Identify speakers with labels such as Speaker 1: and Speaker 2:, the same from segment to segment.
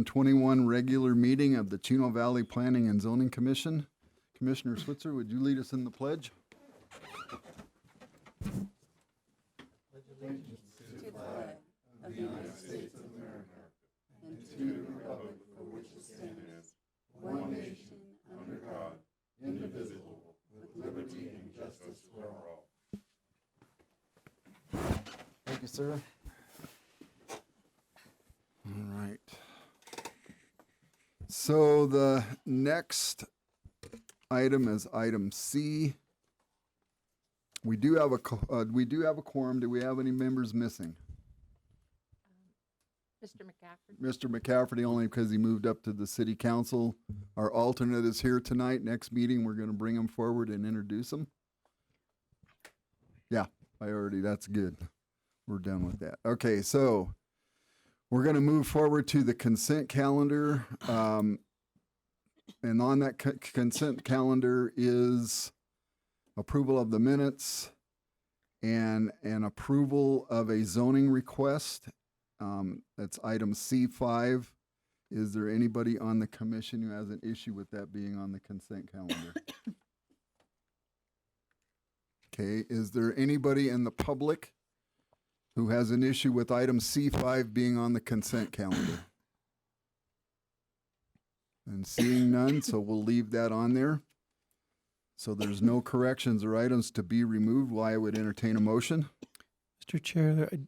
Speaker 1: 2021 regular meeting of the Chino Valley Planning and Zoning Commission. Commissioner Switzer, would you lead us in the pledge? Thank you, sir. All right. So the next item is item C. We do have a quorum. Do we have any members missing?
Speaker 2: Mr. McCaffrey.
Speaker 1: Mr. McCaffrey, only because he moved up to the city council. Our alternate is here tonight. Next meeting, we're going to bring him forward and introduce him. Yeah, that's good. We're done with that. Okay, so we're going to move forward to the consent calendar. And on that consent calendar is approval of the minutes and an approval of a zoning request. That's item C5. Is there anybody on the commission who has an issue with that being on the consent calendar? Okay, is there anybody in the public who has an issue with item C5 being on the consent calendar? And seeing none, so we'll leave that on there. So there's no corrections or items to be removed. Well, I would entertain a motion.
Speaker 3: Mr. Chair, I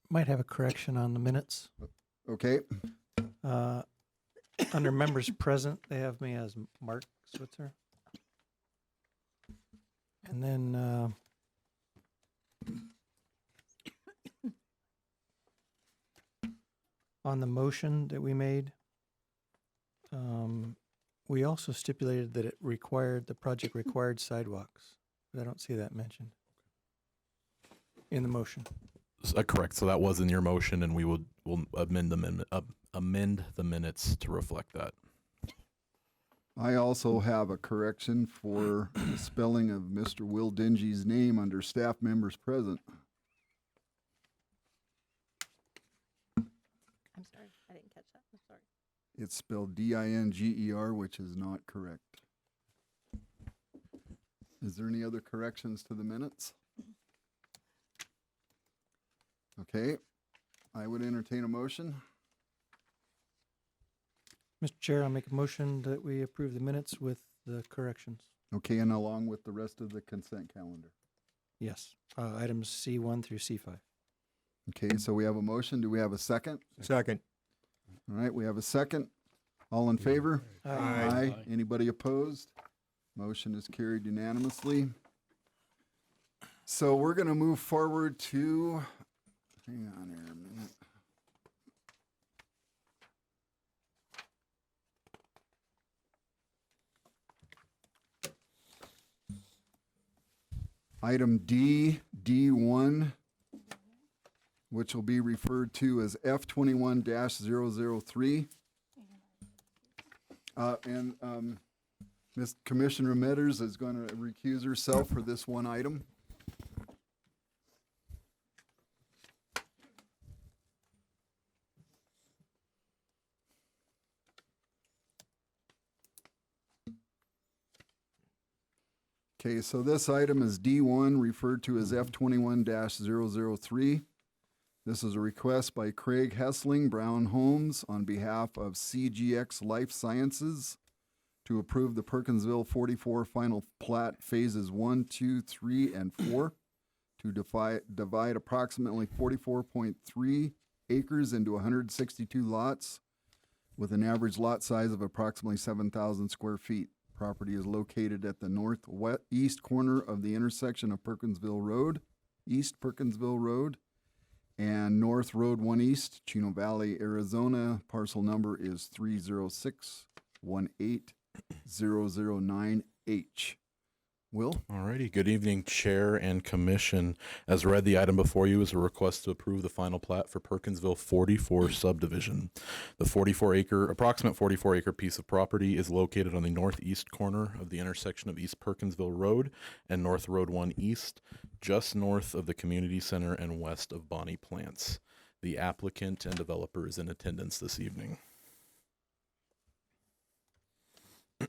Speaker 3: might have a correction on the minutes.
Speaker 1: Okay.
Speaker 3: Under members present, they have me as Mark Switzer. And then on the motion that we made, we also stipulated that the project required sidewalks, but I don't see that mentioned in the motion.
Speaker 4: Correct. So that was in your motion, and we'll amend the minutes to reflect that.
Speaker 1: I also have a correction for the spelling of Mr. Will Dingy's name under staff members present.
Speaker 2: I'm sorry, I didn't catch that. I'm sorry.
Speaker 1: It's spelled D-I-N-G-E-R, which is not correct. Is there any other corrections to the minutes? Okay, I would entertain a motion.
Speaker 3: Mr. Chair, I'll make a motion that we approve the minutes with the corrections.
Speaker 1: Okay, and along with the rest of the consent calendar.
Speaker 3: Yes, items C1 through C5.
Speaker 1: Okay, so we have a motion. Do we have a second?
Speaker 5: Second.
Speaker 1: All right, we have a second. All in favor?
Speaker 5: Aye.
Speaker 1: Anybody opposed? Motion is carried unanimously. So we're going to move forward to, hang on here a minute. Item D1, which will be referred to as F21-003. Ms. Commissioner Metters is going to recuse herself for this one item. Okay, so this item is D1, referred to as F21-003. This is a request by Craig Hessling, Brown Homes, on behalf of CGX Life Sciences to approve the Perkinsville 44 final plat phases 1, 2, 3, and 4 to divide approximately 44.3 acres into 162 lots with an average lot size of approximately 7,000 square feet. Property is located at the northeast corner of the intersection of Perkinsville Road, East Perkinsville Road, and North Road 1 East, Chino Valley, Arizona. Parcel number is 306-18009H. Will?
Speaker 4: Alrighty. Good evening, Chair and Commission. As read, the item before you is a request to approve the final plat for Perkinsville 44 subdivision. The approximate 44-acre piece of property is located on the northeast corner of the intersection of East Perkinsville Road and North Road 1 East, just north of the community center and west of Bonnie Plants. The applicant and developer is in attendance this evening.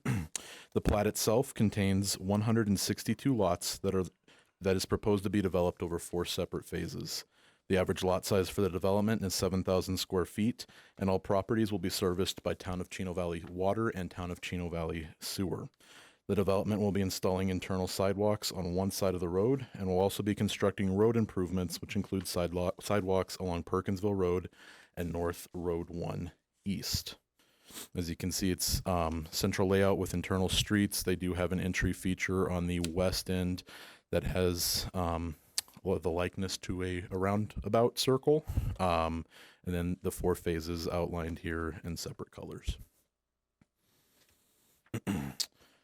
Speaker 4: The plat itself contains 162 lots that is proposed to be developed over 4 separate phases. The average lot size for the development is 7,000 square feet, and all properties will be serviced by Town of Chino Valley Water and Town of Chino Valley Sewer. The development will be installing internal sidewalks on one side of the road and will also be constructing road improvements, which include sidewalks along Perkinsville Road and North Road 1 East. As you can see, it's central layout with internal streets. They do have an entry feature on the west end that has the likeness to a roundabout circle, and then the 4 phases outlined here in separate colors.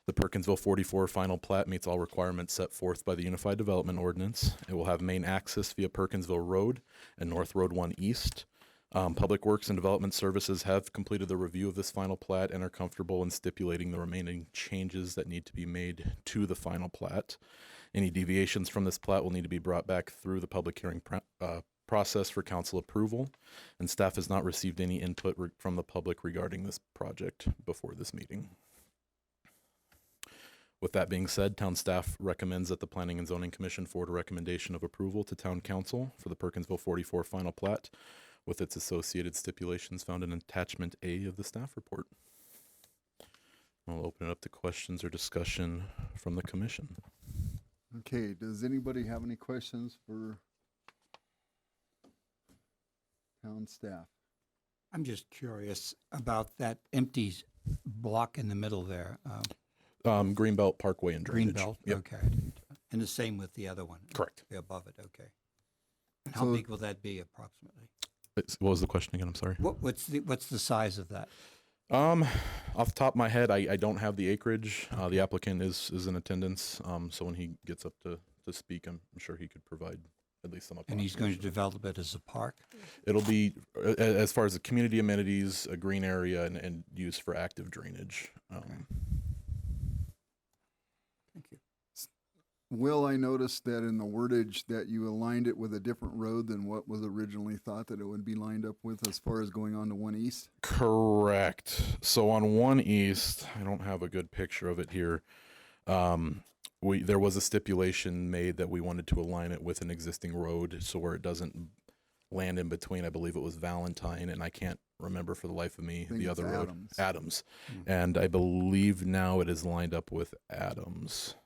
Speaker 4: The Perkinsville 44 final plat meets all requirements set forth by the Unified Development Ordinance. It will have main access via Perkinsville Road and North Road 1 East. Public Works and Development Services have completed the review of this final plat and are comfortable in stipulating the remaining changes that need to be made to the final plat. Any deviations from this plat will need to be brought back through the public hearing process for council approval, and staff has not received any input from the public regarding this project before this meeting. With that being said, town staff recommends that the Planning and Zoning Commission forward a recommendation of approval to town council for the Perkinsville 44 final plat with its associated stipulations found in attachment A of the staff report. I'll open it up to questions or discussion from the commission.
Speaker 1: Okay, does anybody have any questions for town staff?
Speaker 5: I'm just curious about that empty block in the middle there.
Speaker 4: Greenbelt Parkway and drainage.
Speaker 5: Greenbelt,
Speaker 4: Yep.
Speaker 5: okay. And the same with the other one?
Speaker 4: Correct.
Speaker 5: Above it, okay. And how
Speaker 1: So-
Speaker 5: big will that be approximately?
Speaker 4: What was the question again? I'm sorry.
Speaker 5: What's the size of that?
Speaker 4: Off the top of my head, I don't have the acreage. The applicant is in attendance, so when he gets up to speak, I'm sure he could provide at least some.
Speaker 5: And he's going to develop it as a park?
Speaker 4: It'll be, as far as the community amenities, a green area, and use for active drainage.
Speaker 5: Thank you.
Speaker 1: Will, I noticed that in the wordage that you aligned it with a different road than what was originally thought that it would be lined up with as far as going on to 1 East?
Speaker 4: Correct. So on 1 East, I don't have a good picture of it here. There was a stipulation made that we wanted to align it with an existing road, so where it doesn't land in between. I believe it was Valentine, and I can't remember for the life of me
Speaker 1: I think
Speaker 4: the
Speaker 1: it's
Speaker 4: other road.
Speaker 1: Adams.
Speaker 4: Adams.
Speaker 5: Mm.
Speaker 4: And I believe now it is lined up with Adams.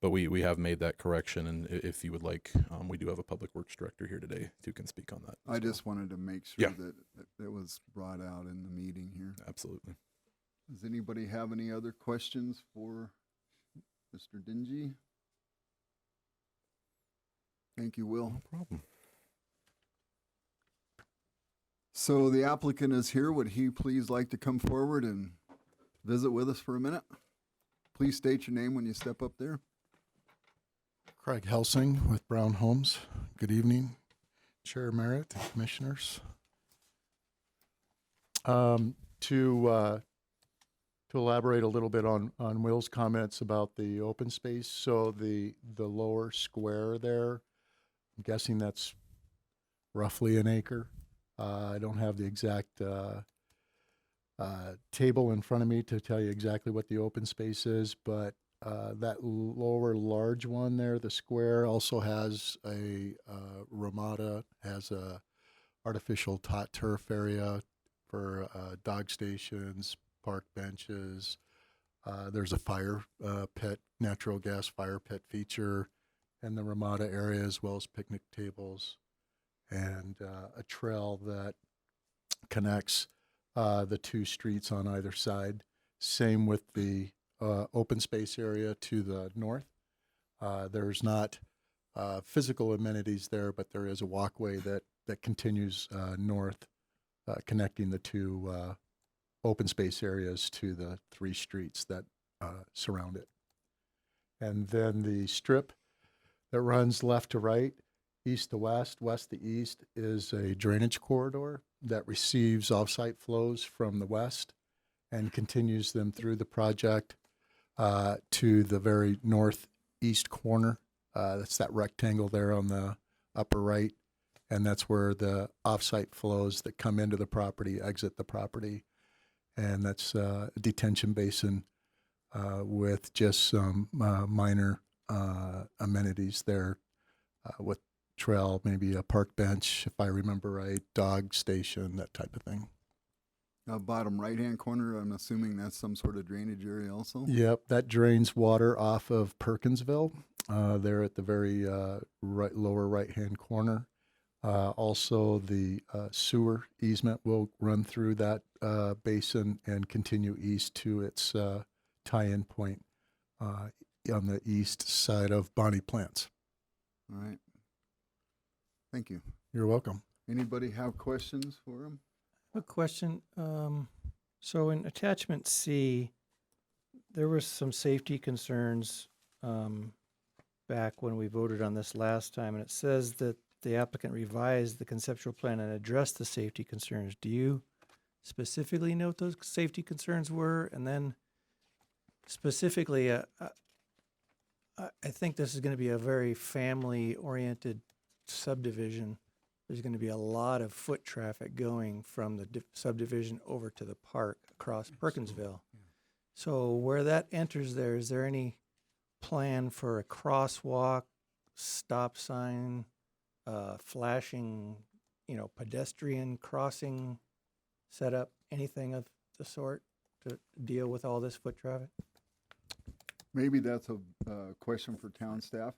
Speaker 4: But we have made that correction, and if you would like, we do have a public works director here today who can speak on that.
Speaker 1: I
Speaker 4: as well.
Speaker 1: just wanted to make sure
Speaker 4: Yeah.
Speaker 1: that it was brought out in the meeting here.
Speaker 4: Absolutely.
Speaker 1: Does anybody have any other questions for Mr. Dingy? Thank you, Will.
Speaker 4: No problem.
Speaker 1: So the applicant is here. Would he please like to come forward and visit with us for a minute? Please state your name when you step up there.
Speaker 6: Craig Helsing with Brown Homes. Good evening, Chair Merritt and Commissioners. To elaborate a little bit on Will's comments about the open space, so the lower square there, I'm guessing that's roughly an acre. I don't have the exact table in front of me to tell you exactly what the open space is, but that lower large one there, the square, also has a ramada, has a artificial turf area for dog stations, park benches. There's a fire pit, natural gas fire pit feature in the ramada area, as well as picnic tables, and a trail that connects the 2 streets on either side. Same with the open space area to the north. There's not physical amenities there, but there is a walkway that continues north, connecting the 2 open space areas to the 3 streets that surround it. And then the strip that runs left to right, east to west, west to east, is a drainage corridor that receives off-site flows from the west and continues them through the project to the very northeast corner. That's that rectangle there on the upper right, and that's where the off-site flows that come into the property exit the property. and that's a detention basin with just some minor amenities there with trail, maybe a park bench, if I remember right, dog station, that type of thing.
Speaker 1: Bottom right-hand corner, I'm assuming that's some sort of drainage area also?
Speaker 6: Yep, that drains water off of Perkinsville. There at the very lower right-hand corner. Also, the sewer easement will run through that basin and continue east to its tie-in point on the east side of Bonnie Plants.
Speaker 1: All right. Thank you.
Speaker 6: You're welcome.
Speaker 1: Anybody have questions for him?
Speaker 3: A question. So in attachment C, there were some safety concerns back when we voted on this last time, and it says that the applicant revised the conceptual plan and addressed the safety concerns. Do you specifically know what those safety concerns were? And then specifically, I think this is going to be a very family-oriented subdivision. There's going to be a lot of foot traffic going from the subdivision over to the park across Perkinsville. So where that enters there, is there any plan for a crosswalk, stop sign, flashing, pedestrian crossing setup, anything of the sort to deal with all this foot traffic?
Speaker 1: Maybe that's a question for town staff.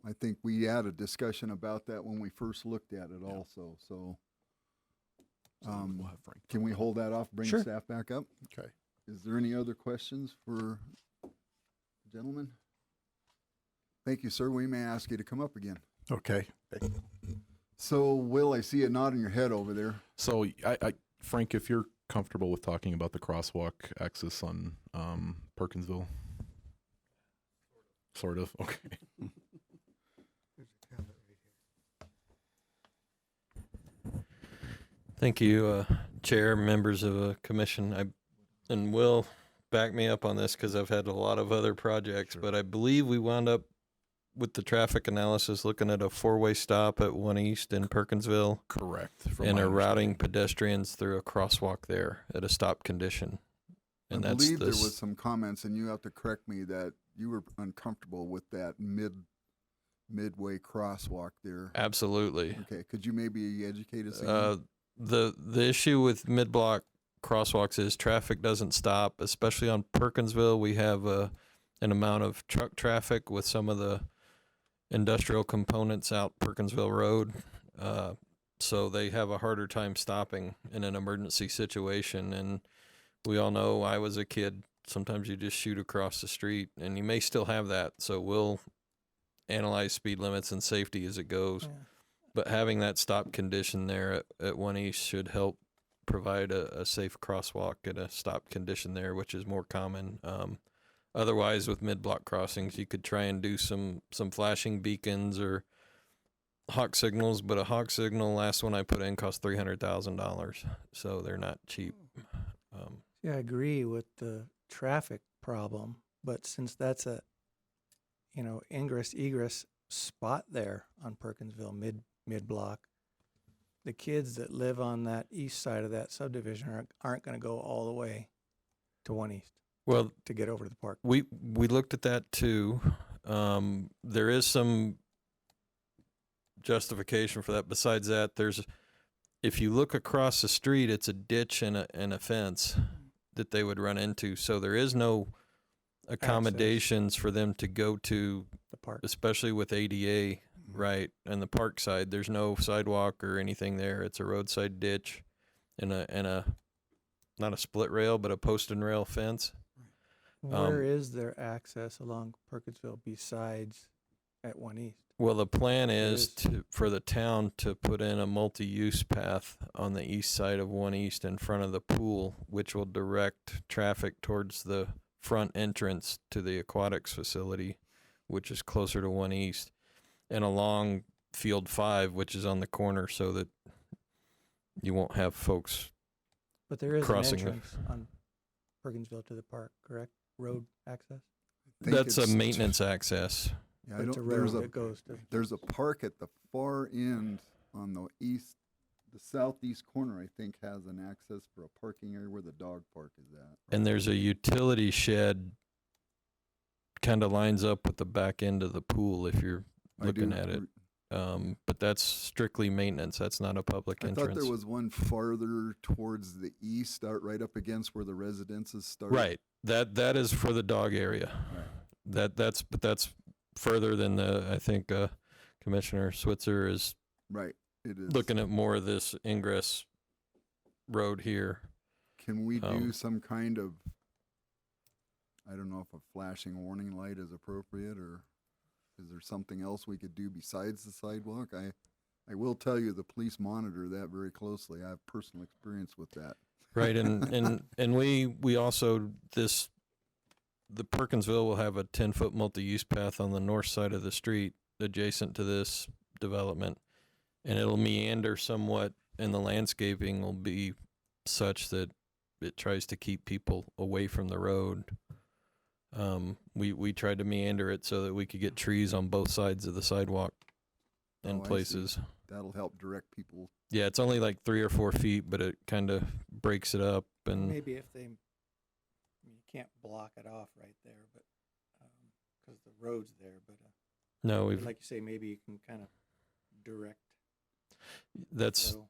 Speaker 1: I think we had a discussion about that when we first looked at it also, so.
Speaker 4: We'll have Frank.
Speaker 1: Can we hold that off, bring
Speaker 3: Sure.
Speaker 1: staff back up?
Speaker 6: Okay.
Speaker 1: Is there any other questions for the gentleman? Thank you, sir. We may ask you to come up again.
Speaker 6: Okay.
Speaker 1: So, Will, I see a nod in your head over there.
Speaker 4: So, Frank, if you're comfortable with talking about the crosswalk access on Perkinsville, sort of. Okay.
Speaker 7: Thank you, Chair, members of the commission. And Will back me up on this because I've had a lot of other projects,
Speaker 4: Sure.
Speaker 7: but I believe we wound up with the traffic analysis looking at a 4-way stop at 1 East in Perkinsville
Speaker 4: Correct. from
Speaker 7: and
Speaker 4: my
Speaker 7: a routing
Speaker 4: understanding.
Speaker 7: pedestrians through a crosswalk there at a stop condition. And
Speaker 1: I
Speaker 7: that's
Speaker 1: believe there
Speaker 7: this.
Speaker 1: was some comments, and you have to correct me, that you were uncomfortable with that midway crosswalk there.
Speaker 7: Absolutely.
Speaker 1: Okay, could you maybe educate us again?
Speaker 7: The issue with mid-block crosswalks is traffic doesn't stop, especially on Perkinsville. We have an amount of truck traffic with some of the industrial components out Perkinsville Road. So they have a harder time stopping in an emergency situation. And we all know, I was a kid, sometimes you just shoot across the street, and you may still have that. So we'll analyze speed limits and safety as it goes.
Speaker 3: Yeah.
Speaker 7: But having that stop condition there at 1 East should help provide a safe crosswalk at a stop condition there, which is more common. Otherwise, with mid-block crossings, you could try and do some flashing beacons or hawk signals, but a hawk signal, last one I put in, cost $300,000, so they're not cheap.
Speaker 3: Yeah, I agree with the traffic problem, but since that's a, ingress egress spot there on Perkinsville mid-block, the kids that live on that east side of that subdivision aren't going to go all the way to 1 East
Speaker 7: Well,
Speaker 3: to get over to the park.
Speaker 7: we looked at that too. There is some justification for that. Besides that, if you look across the street, it's a ditch and a fence that they would run into. So there is no accommodations for them to go to,
Speaker 3: The park.
Speaker 7: especially with ADA, right? And the park side, there's no sidewalk or anything there. It's a roadside ditch and a not a split rail, but a post and rail fence.
Speaker 3: Where is their access along Perkinsville besides at 1 East?
Speaker 7: Well, the plan
Speaker 3: There
Speaker 7: is
Speaker 3: is.
Speaker 7: for the town to put in a multi-use path on the east side of 1 East in front of the pool, which will direct traffic towards the front entrance to the aquatics facility, which is closer to 1 East, and along Field 5, which is on the corner, so that you won't have folks.
Speaker 3: But there is an
Speaker 7: Crossing the-
Speaker 3: entrance on Perkinsville to the park, correct? Road access?
Speaker 1: Think
Speaker 7: That's a
Speaker 1: it's-
Speaker 7: maintenance access.
Speaker 1: Yeah,
Speaker 3: It's a
Speaker 1: there's
Speaker 3: road that goes to.
Speaker 1: There's a park at the far end on the east, The southeast corner, I think, has an access for a parking area where the dog park is at.
Speaker 7: And there's a utility shed kind of lines up with the back end of the pool if you're
Speaker 1: I
Speaker 7: looking
Speaker 1: do
Speaker 7: at it.
Speaker 1: re-
Speaker 7: But that's strictly maintenance. That's not a public
Speaker 1: I
Speaker 7: entrance.
Speaker 1: thought there was one farther towards the east, right up against where the residences start.
Speaker 7: Right. That is for the dog area.
Speaker 1: Right.
Speaker 7: That's further than I think Commissioner Switzer is
Speaker 1: Right. It is.
Speaker 7: looking at more of this ingress road here.
Speaker 1: Can we do
Speaker 7: um,
Speaker 1: some kind of, I don't know if a flashing warning light is appropriate, or is there something else we could do besides the sidewalk? I will tell you, the police monitor that very closely. I have personal experience with that.
Speaker 7: Right, and we also the Perkinsville will have a 10-foot multi-use path on the north side of the street adjacent to this development, and it'll meander somewhat, and the landscaping will be such that it tries to keep people away from the road. We tried to meander it so that we could get trees on both sides of the sidewalk in
Speaker 1: Oh, I see.
Speaker 7: places.
Speaker 1: That'll help direct people.
Speaker 7: Yeah, it's only like 3 or 4 feet, but it kind of breaks it up. And
Speaker 3: Maybe if you can't block it off right there, but, because the road's there, but,
Speaker 7: no,
Speaker 3: like you say, maybe you can kind of direct
Speaker 7: that's
Speaker 3: flow.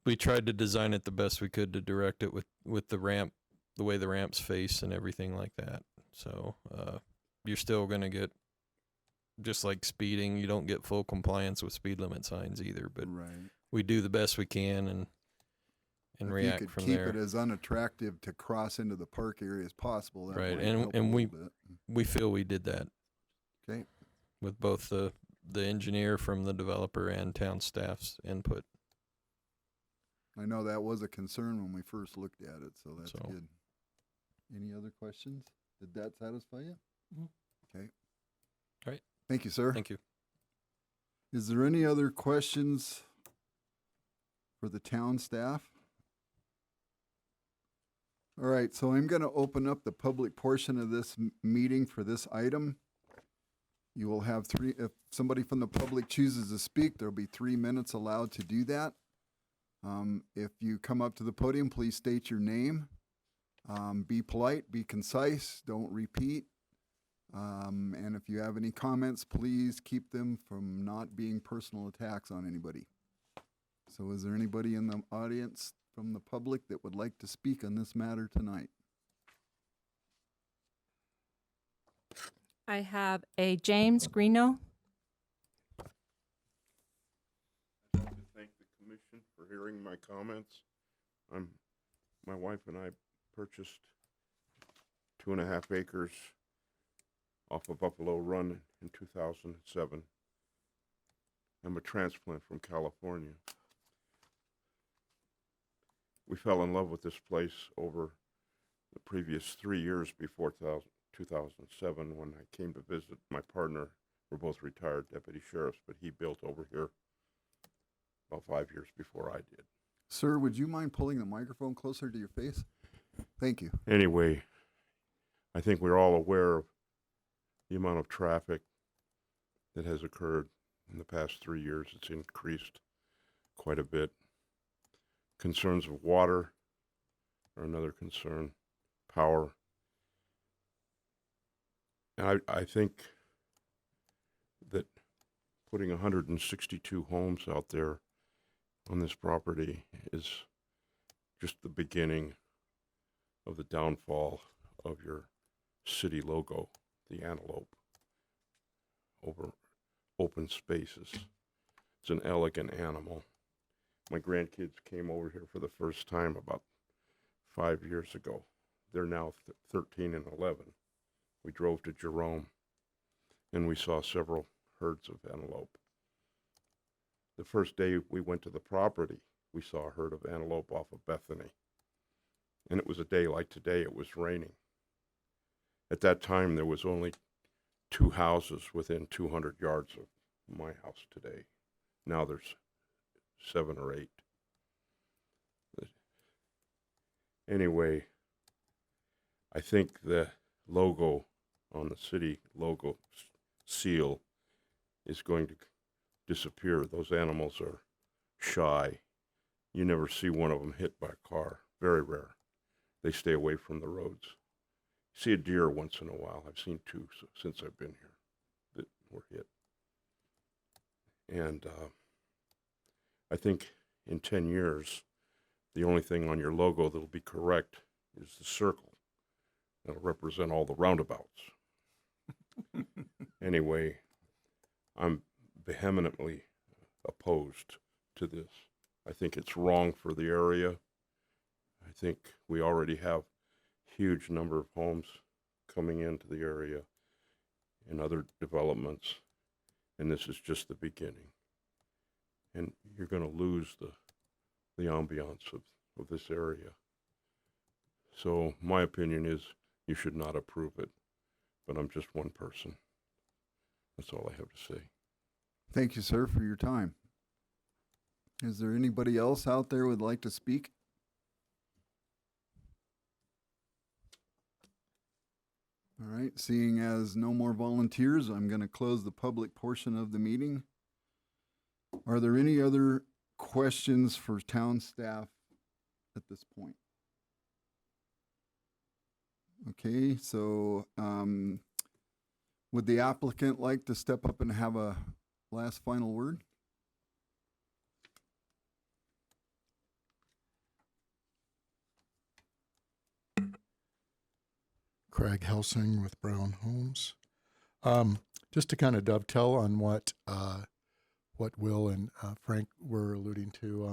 Speaker 7: we tried to design it the best we could to direct it with the ramp, the way the ramps face and everything like that. So you're still going to get, just like speeding, you don't get full compliance with speed limit signs either, but
Speaker 1: Right.
Speaker 7: we do the best we can and
Speaker 1: If
Speaker 7: react
Speaker 1: you could
Speaker 7: from
Speaker 1: keep
Speaker 7: there.
Speaker 1: it as unattractive to cross into the park area as possible. That
Speaker 7: Right,
Speaker 1: might
Speaker 7: and-
Speaker 1: help
Speaker 7: and
Speaker 1: a
Speaker 7: we-
Speaker 1: little bit.
Speaker 7: We feel we did that.
Speaker 1: Okay.
Speaker 7: With both the engineer from the developer and town staff's input.
Speaker 1: I know that was a concern when we first looked at it, so that's
Speaker 7: So-
Speaker 1: good. Any other questions? Did that satisfy you?
Speaker 3: Mhm.
Speaker 1: Okay.
Speaker 7: All right.
Speaker 1: Thank you, sir.
Speaker 7: Thank you.
Speaker 1: Is there any other questions for the town staff? All right, so I'm going to open up the public portion of this meeting for this item. You will have if somebody from the public chooses to speak, there'll be 3 minutes allowed to do that. If you come up to the podium, please state your name. Be polite, be concise, don't repeat. And if you have any comments, please keep them from not being personal attacks on anybody. So is there anybody in the audience from the public that would like to speak on this matter tonight?
Speaker 2: I have a James Greeno.
Speaker 8: I'd like to thank the commission for hearing my comments. My wife and I purchased 2.5 acres off of Buffalo Run in 2007. I'm a transplant from California. We fell in love with this place over the previous 3 years before 2007 when I came to visit my partner. We're both retired deputy sheriffs, but he built over here about 5 years before I did.
Speaker 1: Sir, would you mind pulling the microphone closer to your face? Thank you.
Speaker 8: Anyway, I think we're all aware of the amount of traffic that has occurred in the past 3 years. It's increased quite a bit. Concerns of water are another concern, power. And I think that putting 162 homes out there on this property is just the beginning of the downfall of your city logo, the antelope, over open spaces. It's an elegant animal. My grandkids came over here for the first time about 5 years ago. They're now 13 and 11. We drove to Jerome, and we saw several herds of antelope. The first day we went to the property, we saw a herd of antelope off of Bethany. And it was a day like today, it was raining. At that time, there was only 2 houses within 200 yards of my house today. Now there's 7 or 8. Anyway, I think the logo on the city logo seal is going to disappear. Those animals are shy. you never see one of them hit by a car. Very rare. They stay away from the roads. See a deer once in a while. I've seen two since I've been here that were hit. And I think in 10 years, the only thing on your logo that'll be correct is the circle. That'll represent all the roundabouts. Anyway, I'm vehemently opposed to this. I think it's wrong for the area. I think we already have huge number of homes coming into the area and other developments, and this is just the beginning. And you're going to lose the ambiance of this area. So my opinion is you should not approve it, but I'm just one person. That's all I have to say.
Speaker 1: Thank you, sir, for your time. Is there anybody else out there who would like to speak? All right, seeing as no more volunteers, I'm going to close the public portion of the meeting. Are there any other questions for town staff at this point? Okay, so would the applicant like to step up and have a last final word?
Speaker 6: Craig Helsing with Brown Homes. Just to kind of dovetail on what Will and Frank were alluding to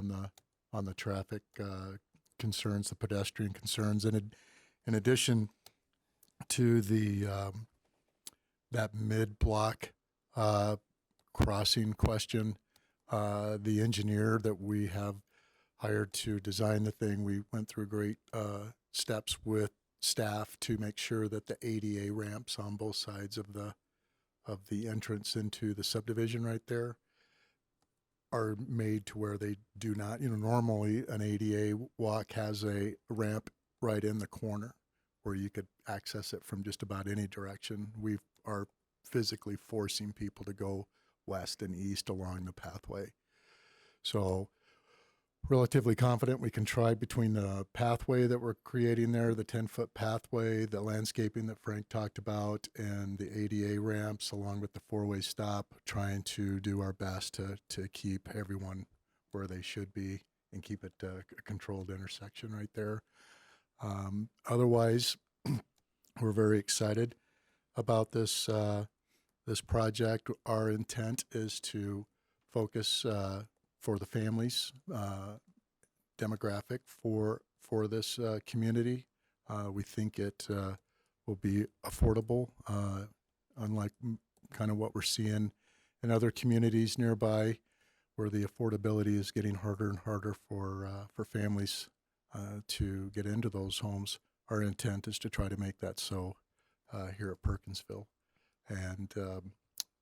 Speaker 6: on the traffic concerns, the pedestrian concerns, and in addition to the that mid-block crossing question, the engineer that we have hired to design the thing, we went through great steps with staff to make sure that the ADA ramps on both sides of the entrance into the subdivision right there are made to where they do not, normally an ADA walk has a ramp right in the corner where you could access it from just about any direction. We are physically forcing people to go west and east along the pathway. So relatively confident we can try between the pathway that we're creating there, the 10-foot pathway, the landscaping that Frank talked about, and the ADA ramps along with the four-way stop, trying to do our best to keep everyone where they should be and keep it a controlled intersection right there. Otherwise, we're very excited about this project. Our intent is to focus for the families demographic for this community. We think it will be affordable, unlike kind of what we're seeing in other communities nearby, where the affordability is getting harder and harder for families to get into those homes. Our intent is to try to make that so here at Perkinsville, and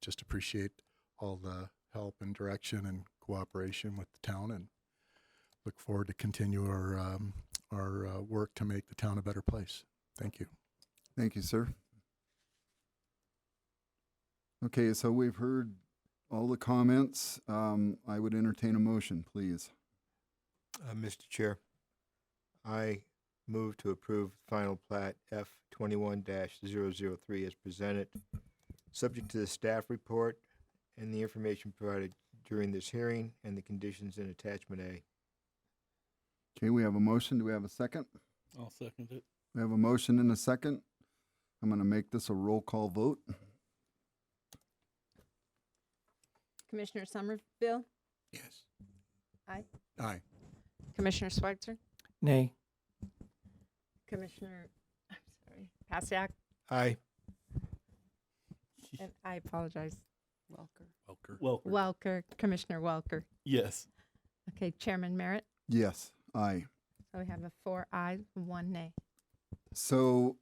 Speaker 6: just appreciate all the help and direction and cooperation with the town, and look forward to continue our work to make the town a better place. Thank you.
Speaker 1: Thank you, sir. Okay, so we've heard all the comments. I would entertain a motion, please.
Speaker 9: Mr. Chair, I move to approve final plat F21-003 as presented, subject to the staff report and the information provided during this hearing and the conditions in attachment A.
Speaker 1: Okay, we have a motion. Do we have a second?
Speaker 4: I'll second it.
Speaker 1: We have a motion and a second. I'm going to make this a roll call vote.
Speaker 2: Commissioner Somerville,
Speaker 5: Yes.
Speaker 2: Aye.
Speaker 5: Aye.
Speaker 2: Commissioner Schweitzer,
Speaker 3: Nay.
Speaker 2: Commissioner, Pasiak,
Speaker 9: Aye.
Speaker 2: and I apologize,
Speaker 4: Welker.
Speaker 2: Welker, Commissioner Welker.
Speaker 4: Yes.
Speaker 2: Okay, Chairman Merritt.
Speaker 1: Yes, aye.
Speaker 2: So we have a 4 ayes, 1 nay.
Speaker 1: So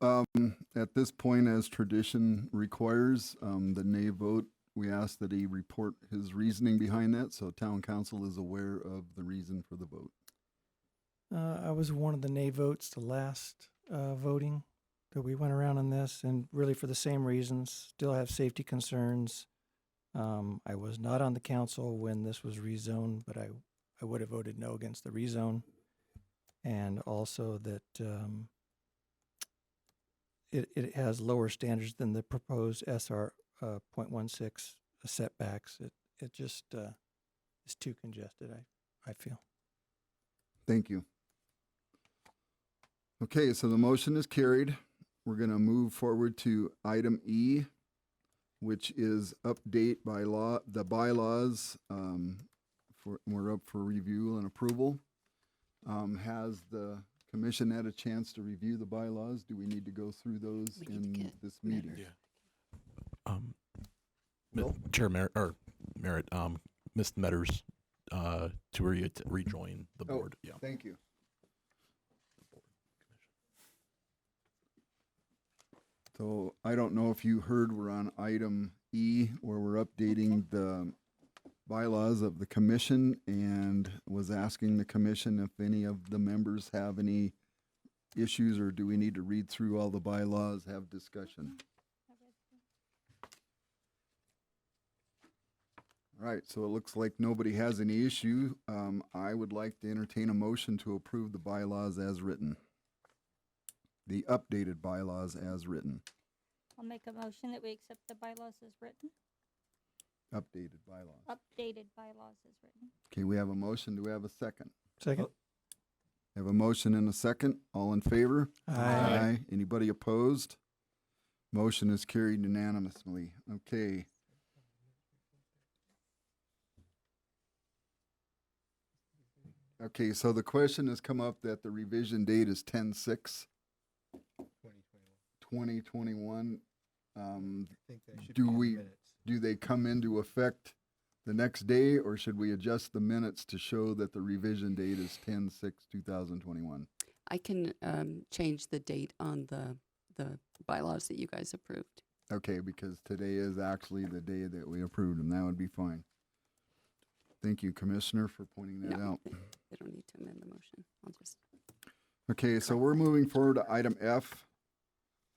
Speaker 1: at this point, as tradition requires, the nay vote, we ask that he report his reasoning behind that, so town council is aware of the reason for the vote.
Speaker 3: I was one of the nay votes the last voting that we went around on this, and really for the same reasons. Still have safety concerns. I was not on the council when this was rezoned, but I I would have voted no against the rezone. And also that it has lower standards than the proposed SR .16 setbacks. It just is too congested, I feel.
Speaker 1: Thank you. Okay, so the motion is carried. We're going to move forward to item E, which is update the bylaws. We're up for review and approval. Has the commission had a chance to review the bylaws? Do we need to go through those in this meeting?
Speaker 4: Chair Merritt, Ms. Metters to rejoin the board. Yeah.
Speaker 1: Thank you. So I don't know if you heard, we're on item E, where we're updating the bylaws of the commission, and was asking the commission if any of the members have any issues, or do we need to read through all the bylaws, have discussion? All right, so it looks like nobody has any issue. I would like to entertain a motion to approve the bylaws as written. The updated bylaws as written.
Speaker 10: I'll make a motion that we accept the bylaws as written.
Speaker 1: Updated bylaws.
Speaker 10: Updated bylaws as written.
Speaker 1: Okay, we have a motion. Do we have a second?
Speaker 3: Second.
Speaker 1: Have a motion and a second. All in favor?
Speaker 3: Aye.
Speaker 1: Anybody opposed? Motion is carried unanimously. Okay. Okay, so the question has come up that the revision date is 10/6, 2021. Do they come into effect the next day, or should we adjust the minutes to show that the revision date is 10/6/2021?
Speaker 11: I can change the date on the bylaws that you guys approved.
Speaker 1: Okay, because today is actually the day that we approved them. That would be fine. Thank you, Commissioner, for pointing that out.
Speaker 11: They don't need to amend the motion. I'll just.
Speaker 1: Okay, so we're moving forward to item F.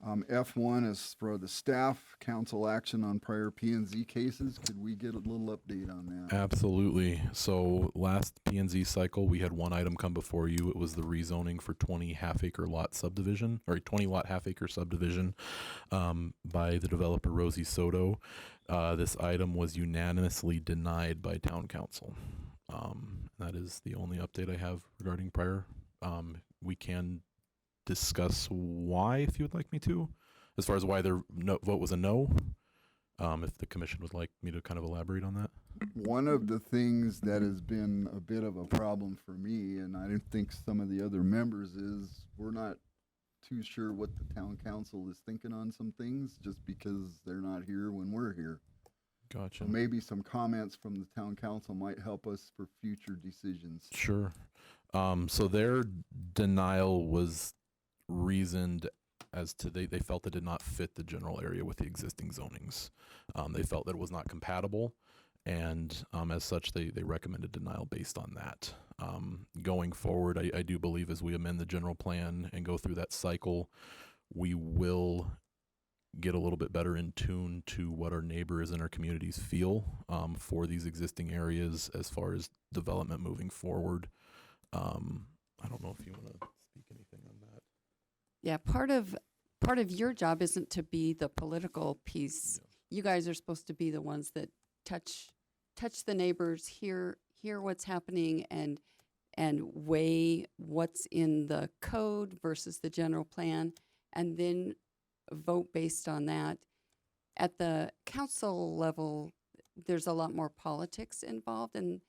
Speaker 1: F1 is for the staff, council action on prior P&Z cases. Could we get a little update on that?
Speaker 4: Absolutely. So last P&Z cycle, we had one item come before you. It was the rezoning for 20 half-acre lot subdivision, or 20-lot half-acre subdivision by the developer Rosie Soto. This item was unanimously denied by town council. That is the only update I have regarding prior. We can discuss why, if you would like me to, as far as why their vote was a no. If the commission would like me to kind of elaborate on that.
Speaker 1: One of the things that has been a bit of a problem for me, and I don't think some of the other members, is we're not too sure what the town council is thinking on some things just because they're not here when we're here.
Speaker 4: Gotcha.
Speaker 1: So maybe some comments from the town council might help us for future decisions.
Speaker 4: Sure. So their denial was reasoned as to they felt it did not fit the general area with the existing zonings. They felt that it was not compatible, and as such, they recommended denial based on that. Going forward, I do believe as we amend the general plan and go through that cycle, we will get a little bit better in tune to what our neighbors and our communities feel for these existing areas as far as development moving forward. I don't know if you want to speak anything on that.
Speaker 11: Yeah, part of your job isn't to be the political piece.
Speaker 4: Yeah.
Speaker 11: You guys are supposed to be the ones that touch the neighbors, hear what's happening, and weigh what's in the code versus the general plan, and then vote based on that. At the council level, there's a lot more politics involved, and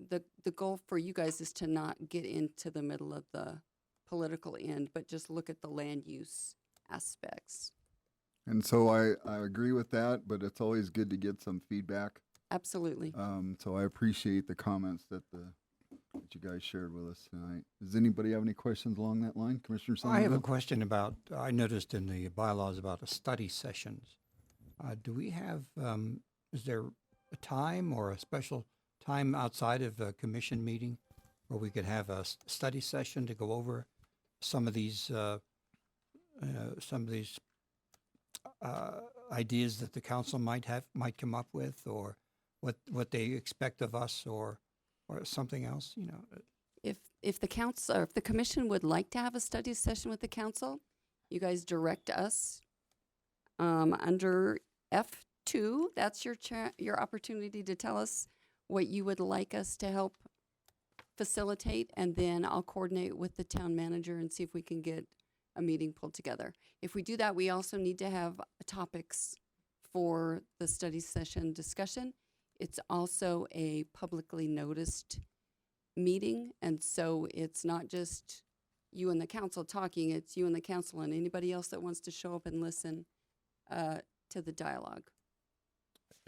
Speaker 11: the goal for you guys is to not get into the middle of the political end, but just look at the land use aspects.
Speaker 1: And so I agree with that, but it's always good to get some feedback.
Speaker 11: Absolutely.
Speaker 1: So I appreciate the comments that you guys shared with us tonight. Does anybody have any questions along that line? Commissioner
Speaker 5: I have a
Speaker 1: Somerville?
Speaker 5: question about, I noticed in the bylaws about study sessions. Do we have, is there a time or a special time outside of a commission meeting where we could have a study session to go over some of these ideas that the council might come up with, or what they expect of us, or or something else, you know.
Speaker 11: If the council, or if the commission would like to have a study session with the council, you guys direct us under F2. That's your opportunity to tell us what you would like us to help facilitate, and then I'll coordinate with the town manager and see if we can get a meeting pulled together. If we do that, we also need to have topics for the study session discussion. It's also a publicly noticed meeting, and so it's not just you and the council talking, it's you and the council and anybody else that wants to show up and listen to the dialogue.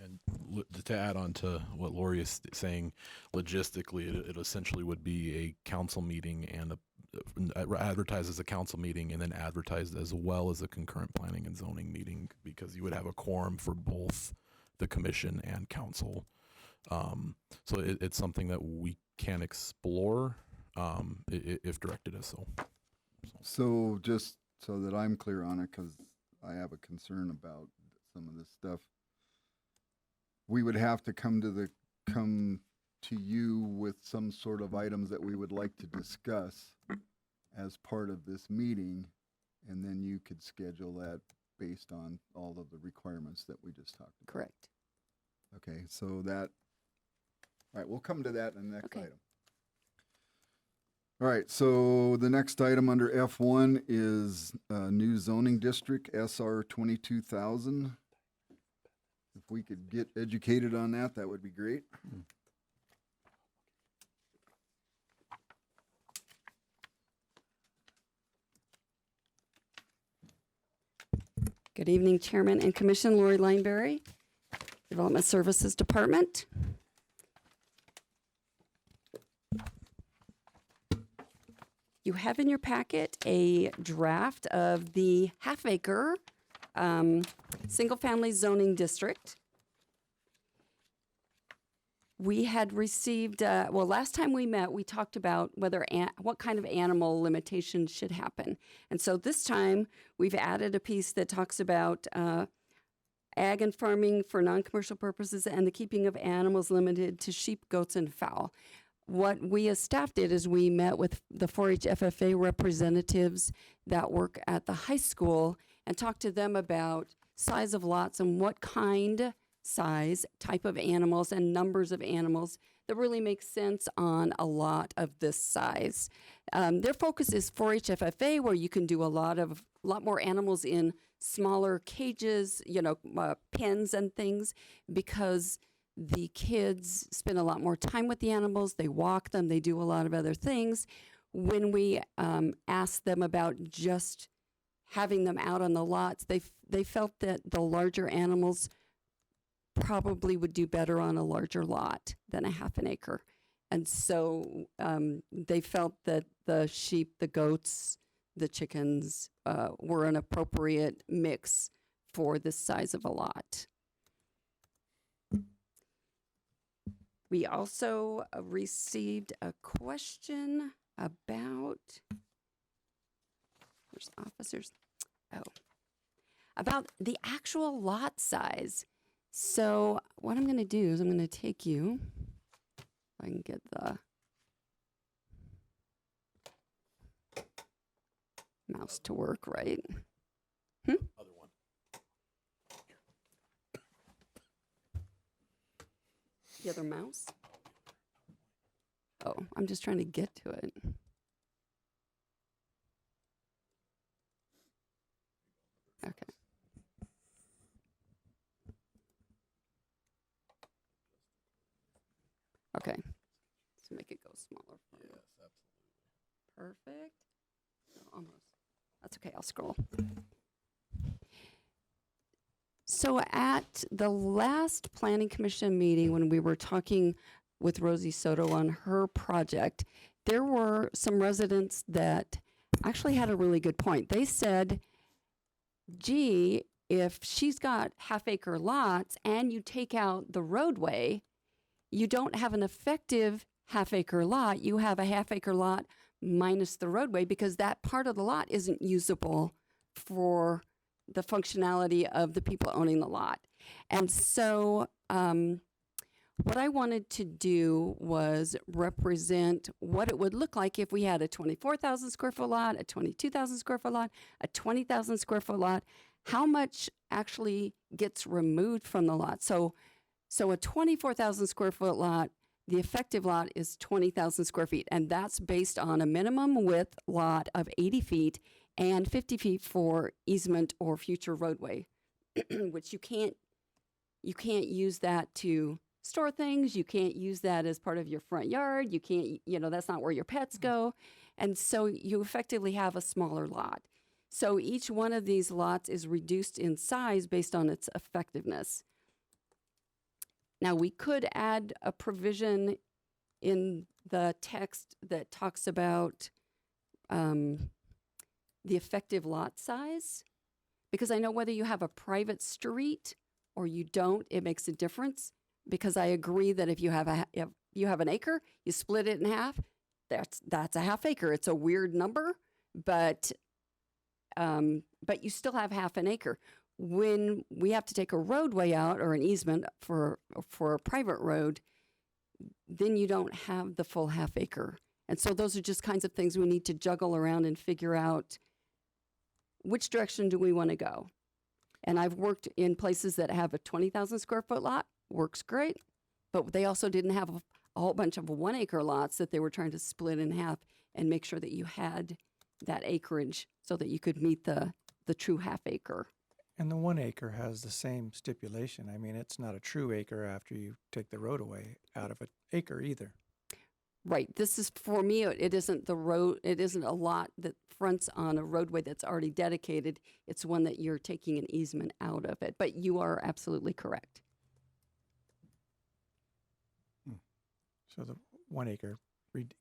Speaker 4: And to add on to what Lori is saying, logistically, it essentially would be a council meeting and advertised as a council meeting, and then advertised as well as a concurrent planning and zoning meeting, because you would have a quorum for both the commission and council. So it's something that we can explore if directed as so.
Speaker 1: So just so that I'm clear on it, because I have a concern about some of this stuff, we would have to come to you with some sort of items that we would like to discuss as part of this meeting, and then you could schedule that based on all of the requirements that we just talked about.
Speaker 11: Correct.
Speaker 1: Okay, so that, all right, we'll come to that in the next
Speaker 11: Okay.
Speaker 1: item. All right, so the next item under F1 is new zoning district, SR 22,000. If we could get educated on that, that would be great.
Speaker 11: Good evening, Chairman and Commission. Lori Lineberry, Development Services Department. You have in your packet a draft of the half-acre single-family zoning district. We had received, well, last time we met, we talked about what kind of animal limitations should happen. And so this time, we've added a piece that talks about ag and farming for non-commercial purposes and the keeping of animals limited to sheep, goats, and fowl. What we as staff did is we met with the 4-H FFA representatives that work at the high school and talked to them about size of lots and what kind, size, type of animals, and numbers of animals that really make sense on a lot of this size. Their focus is 4-H FFA, where you can do a lot more animals in smaller cages, pens and things, because the kids spend a lot more time with the animals. They walk them. They do a lot of other things. When we asked them about just having them out on the lots, they felt that the larger animals probably would do better on a larger lot than a half an acre. And so they felt that the sheep, the goats, the chickens were an appropriate mix for this size of a lot. We also received a question about, where's officers? Oh, about the actual lot size. So what I'm going to do is I'm going to take you, if I can get the mouse to work right.
Speaker 4: Other one.
Speaker 11: The other mouse? Oh, I'm just trying to get to it. Okay. Okay. Let's make it go smaller. For me.
Speaker 4: Yes, absolutely.
Speaker 11: Perfect. Oh, almost. That's okay. I'll scroll. So at the last Planning Commission meeting, when we were talking with Rosie Soto on her project, there were some residents that actually had a really good point. They said, gee, if she's got half-acre lots and you take out the roadway, you don't have an effective half-acre lot. You have a half-acre lot minus the roadway, because that part of the lot isn't usable for the functionality of the people owning the lot. And so What I wanted to do was represent what it would look like if we had a 24,000 square foot lot, a 22,000 square foot lot, a 20,000 square foot lot, how much actually gets removed from the lot. So a 24,000 square foot lot, the effective lot is 20,000 square feet, and that's based on a minimum width lot of 80 feet and 50 feet for easement or future roadway, which you can't use that to store things. You can't use that as part of your front yard. You can't, that's not where your pets go. And so you effectively have a smaller lot. So each one of these lots is reduced in size based on its effectiveness. Now, we could add a provision in the text that talks about the effective lot size, because I know whether you have a private street or you don't, it makes a difference. Because I agree that if you have an acre, you split it in half, that's a half acre. It's a weird number, but you still have half an acre. When we have to take a roadway out or an easement for a private road, then you don't have the full half acre. And so those are just kinds of things we need to juggle around and figure out which direction do we want to go. And I've worked in places that have a 20,000 square foot lot, works great, but they also didn't have a whole bunch of 1 acre lots that they were trying to split in half and make sure that you had that acreage so that you could meet the true half acre.
Speaker 3: And the 1 acre has the same stipulation. I mean, it's not a true acre after you take the road away out of an acre either.
Speaker 11: Right. This is, for me, it isn't the road, it isn't a lot that fronts on a roadway that's already dedicated. It's one that you're taking an easement out of it. But you are absolutely correct.
Speaker 3: So the 1 acre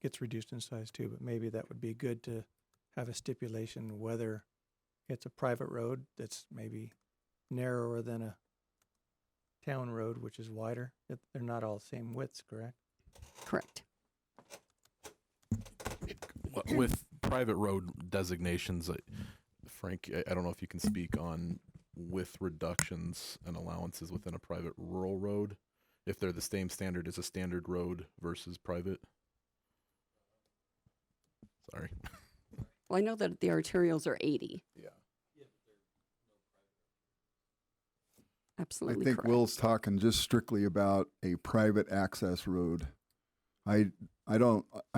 Speaker 3: gets reduced in size too, but maybe that would be good to have a stipulation whether it's a private road that's maybe narrower than a town road, which is wider. They're not all the same widths, correct?
Speaker 11: Correct.
Speaker 4: With private road designations, Frank, I don't know if you can speak on width reductions and allowances within a private rural road, if they're the same standard as a standard road versus private. Sorry.
Speaker 11: Well, I know that the arterials are 80.
Speaker 4: Yeah.
Speaker 11: Absolutely
Speaker 1: I think
Speaker 11: correct.
Speaker 1: Will's talking just strictly about a private access road. I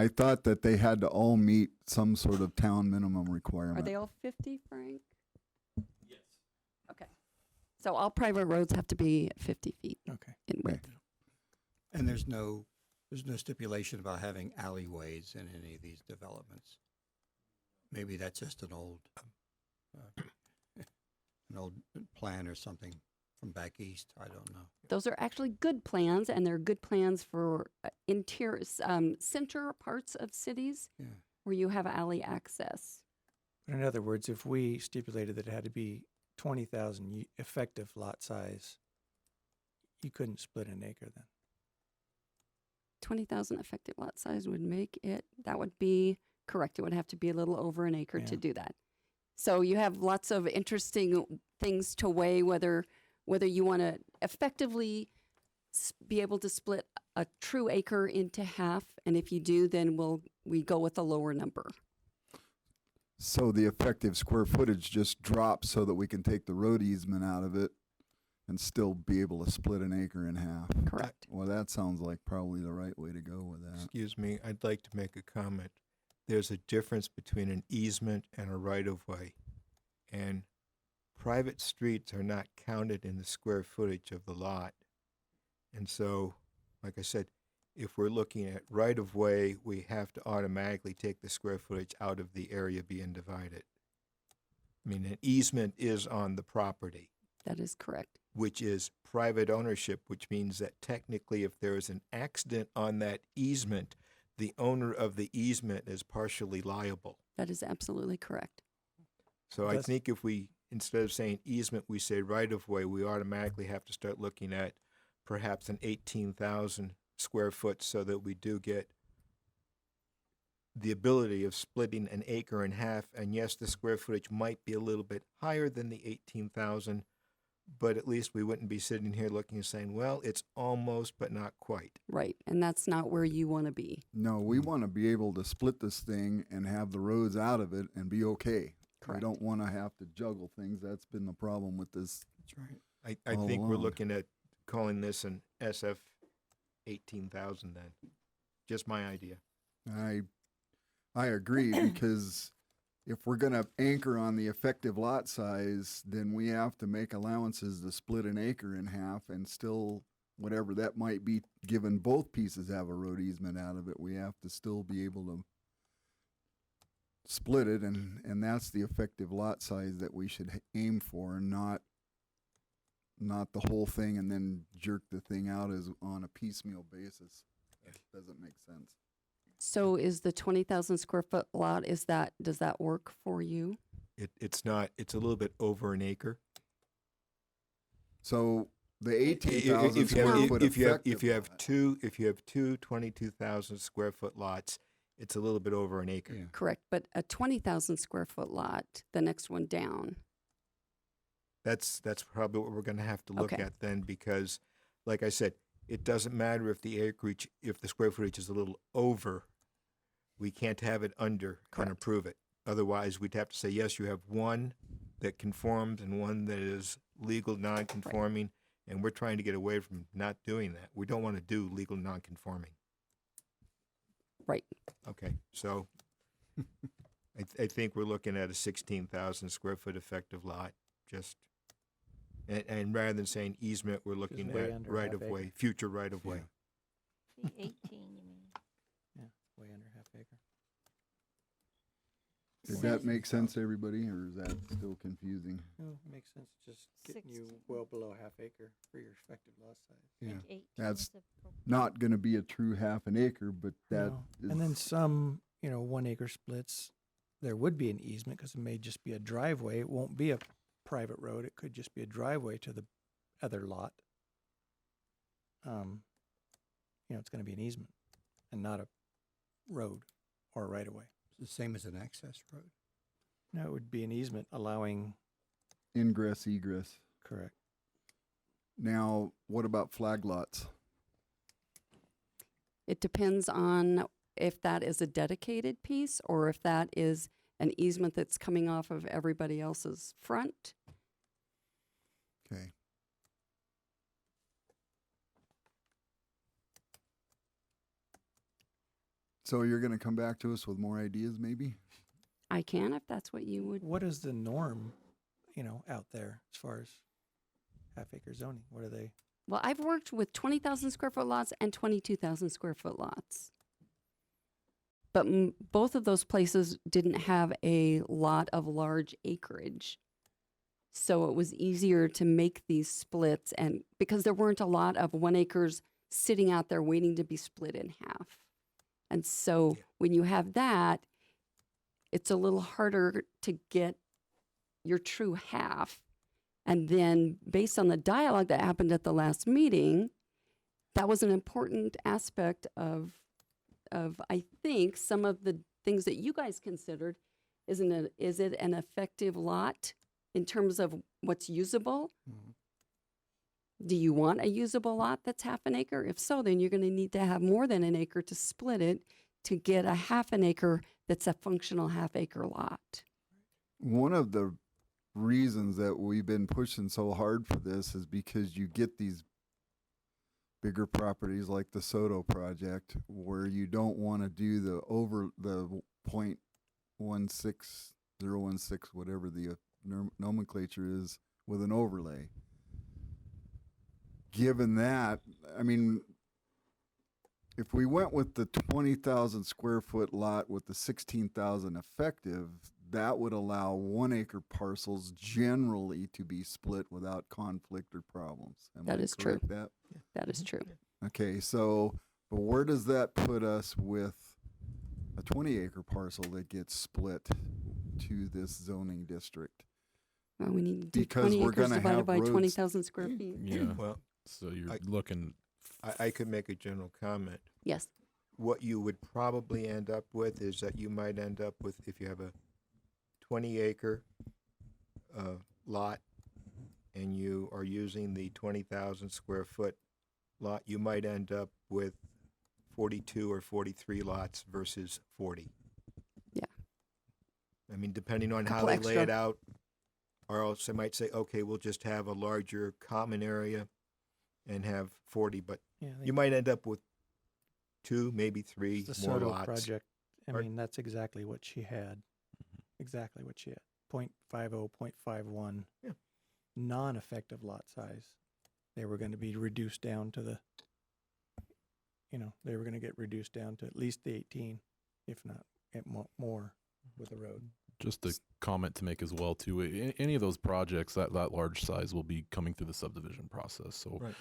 Speaker 1: thought that they had to all meet some sort of town minimum requirement.
Speaker 11: Are they all 50, Frank? Yes. Okay. So all private roads have to be 50 feet
Speaker 3: Okay.
Speaker 11: in width.
Speaker 5: And there's no stipulation about having alleyways in any of these developments. Maybe that's just an old plan or something from back east. I don't know.
Speaker 11: Those are actually good plans, and they're good plans for interior, center parts of cities
Speaker 5: Yeah.
Speaker 11: where you have alley access.
Speaker 3: But in other words, if we stipulated that it had to be 20,000 effective lot size, you couldn't split an acre then.
Speaker 11: 20,000 effective lot size would make it, that would be correct. It would have to be a little over an acre to
Speaker 3: Yeah.
Speaker 11: do that. So you have lots of interesting things to weigh, whether you want to effectively be able to split a true acre into half. And if you do, then we go with a lower number.
Speaker 1: So the effective square footage just drops so that we can take the road easement out of it and still be able to split an acre in half.
Speaker 11: Correct.
Speaker 1: Well, that sounds like probably the right way to go with that.
Speaker 9: Excuse me, I'd like to make a comment. There's a difference between an easement and a right-of-way, and private streets are not counted in the square footage of the lot. And so, like I said, if we're looking at right-of-way, we have to automatically take the square footage out of the area being divided. I mean, an easement is on the property,
Speaker 11: That is correct.
Speaker 9: which is private ownership, which means that technically if there is an accident on that easement, the owner of the easement is partially liable.
Speaker 11: That is absolutely correct.
Speaker 9: So I
Speaker 3: That's-
Speaker 9: think if we, instead of saying easement, we say right-of-way, we automatically have to start looking at perhaps an 18,000 square foot so that we do get the ability of splitting an acre in half. And yes, the square footage might be a little bit higher than the 18,000, but at least we wouldn't be sitting here looking and saying, well, it's almost, but not quite.
Speaker 11: Right. And that's not where you want to be.
Speaker 1: No, we want to be able to split this thing and have the roads out of it and be okay.
Speaker 11: Correct.
Speaker 1: We don't want to have to juggle things. That's been the problem with this.
Speaker 9: That's right. I
Speaker 1: All
Speaker 9: think we're
Speaker 1: along.
Speaker 9: looking at calling this an SF 18,000 then. Just my idea.
Speaker 1: I agree because if we're going to anchor on the effective lot size, then we have to make allowances to split an acre in half and still, whatever that might be, given both pieces have a road easement out of it, we have to still be able to split it, and that's the effective lot size that we should aim for, not the whole thing and then jerk the thing out as on a piecemeal basis. That doesn't make sense.
Speaker 11: So is the 20,000 square foot lot, does that work for you?
Speaker 9: It's not, it's a little bit over an acre.
Speaker 1: So the 18,000 square foot
Speaker 9: if you have
Speaker 1: effective
Speaker 9: two 22,000 square foot lots, it's a little bit over an acre.
Speaker 1: Yeah.
Speaker 11: Correct. But a 20,000 square foot lot, the next one down.
Speaker 9: That's probably what we're going to have to look
Speaker 11: Okay.
Speaker 9: at then, because, like I said, it doesn't matter if the acreage, if the square footage is a little over, we can't have it under
Speaker 11: Correct.
Speaker 9: and approve it. Otherwise, we'd have to say, yes, you have one that conforms and one that is legal non-conforming, and we're trying to get away from not doing that. We don't want to do legal non-conforming.
Speaker 11: Right.
Speaker 9: Okay, so I think we're looking at a 16,000 square foot effective lot, just, and rather than saying easement, we're looking
Speaker 3: way
Speaker 9: at
Speaker 3: under
Speaker 9: right
Speaker 3: half
Speaker 9: of way,
Speaker 3: acre.
Speaker 9: future right of way.
Speaker 10: The 18, you mean?
Speaker 3: Yeah, way under half acre.
Speaker 1: Did that make sense to everybody, or is that still confusing?
Speaker 3: No, it makes sense. Just getting you
Speaker 10: 16.
Speaker 3: well below half acre for your effective lot size.
Speaker 10: I think 18
Speaker 1: That's
Speaker 10: is appropriate.
Speaker 1: not going to be a true half an acre, but that
Speaker 3: No.
Speaker 1: is,
Speaker 3: And then some, 1 acre splits, there would be an easement because it may just be a driveway. It won't be a private road. It could just be a driveway to the other lot. It's going to be an easement and not a road or a right of way.
Speaker 5: It's the same as an access road.
Speaker 3: No, it would be an easement allowing,
Speaker 1: ingress, egress.
Speaker 3: correct.
Speaker 1: Now, what about flag lots?
Speaker 11: It depends on if that is a dedicated piece or if that is an easement that's coming off of everybody else's front.
Speaker 1: Okay. So you're going to come back to us with more ideas, maybe?
Speaker 11: I can if that's what you would.
Speaker 3: What is the norm, out there as far as half acre zoning? What are they?
Speaker 11: Well, I've worked with 20,000 square foot lots and 22,000 square foot lots. But both of those places didn't have a lot of large acreage. So it was easier to make these splits, and because there weren't a lot of 1 acres sitting out there waiting to be split in half. And so when you have that, it's a little harder to get your true half. And then based on the dialogue that happened at the last meeting, that was an important aspect of I think some of the things that you guys considered. Is it an effective lot in terms of what's usable? Do you want a usable lot that's half an acre? If so, then you're going to need to have more than an acre to split it to get a half an acre that's a functional half acre lot.
Speaker 1: One of the reasons that we've been pushing so hard for this is because you get these bigger properties like the Soto project where you don't want to do the 0.16016, whatever the nomenclature is, with an overlay. Given that, I mean, if we went with the 20,000 square foot lot with the 16,000 effective, that would allow 1 acre parcels generally to be split without conflict or problems. Am
Speaker 11: That
Speaker 1: I
Speaker 11: is true.
Speaker 1: correct that?
Speaker 11: That is true.
Speaker 1: Okay, so, but where does that put us with a 20 acre parcel that gets split to this zoning district?
Speaker 11: Well, we need to do
Speaker 1: Because
Speaker 11: 20
Speaker 1: we're
Speaker 11: acres
Speaker 1: gonna
Speaker 11: divided
Speaker 1: have
Speaker 11: by
Speaker 1: roads-
Speaker 11: 20,000 square feet.
Speaker 4: Yeah.
Speaker 9: Well,
Speaker 4: So you're
Speaker 9: I-
Speaker 4: looking.
Speaker 9: I could make a general comment.
Speaker 11: Yes.
Speaker 9: What you would probably end up with is that you might end up with, if you have a 20 acre lot and you are using the 20,000 square foot lot, you might end up with 42 or 43 lots versus 40.
Speaker 11: Yeah.
Speaker 9: I mean, depending on how
Speaker 11: Couple
Speaker 9: they lay it
Speaker 11: extra.
Speaker 9: out, or else they might say, okay, we'll just have a larger common area and have 40, but
Speaker 3: Yeah, I
Speaker 9: you
Speaker 3: think
Speaker 9: might end up with 2, maybe 3
Speaker 3: the
Speaker 9: more
Speaker 3: Soto
Speaker 9: lots.
Speaker 3: project, I
Speaker 9: Or-
Speaker 3: mean, that's exactly what she had. Exactly what she had. 0.50, 0.51.
Speaker 9: Yeah.
Speaker 3: Non-effective lot size. They were going to be reduced down to the, they were going to get reduced down to at least the 18, if not more with the road.
Speaker 4: Just a comment to make as well too. Any of those projects that large size will be coming through the subdivision process. So
Speaker 9: Right.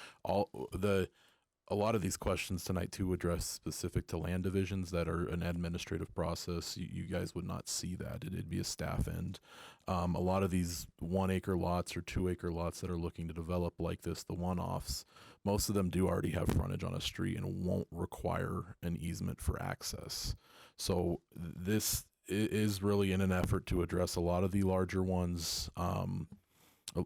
Speaker 4: a lot of these questions tonight too address specific to land divisions that are an administrative process. You guys would not see that. It'd be a staff end. A lot of these 1 acre lots or 2 acre lots that are looking to develop like this, the one-offs, most of them do already have frontage on a street and won't require an easement for access. So this is really in an effort to address a lot of the larger ones,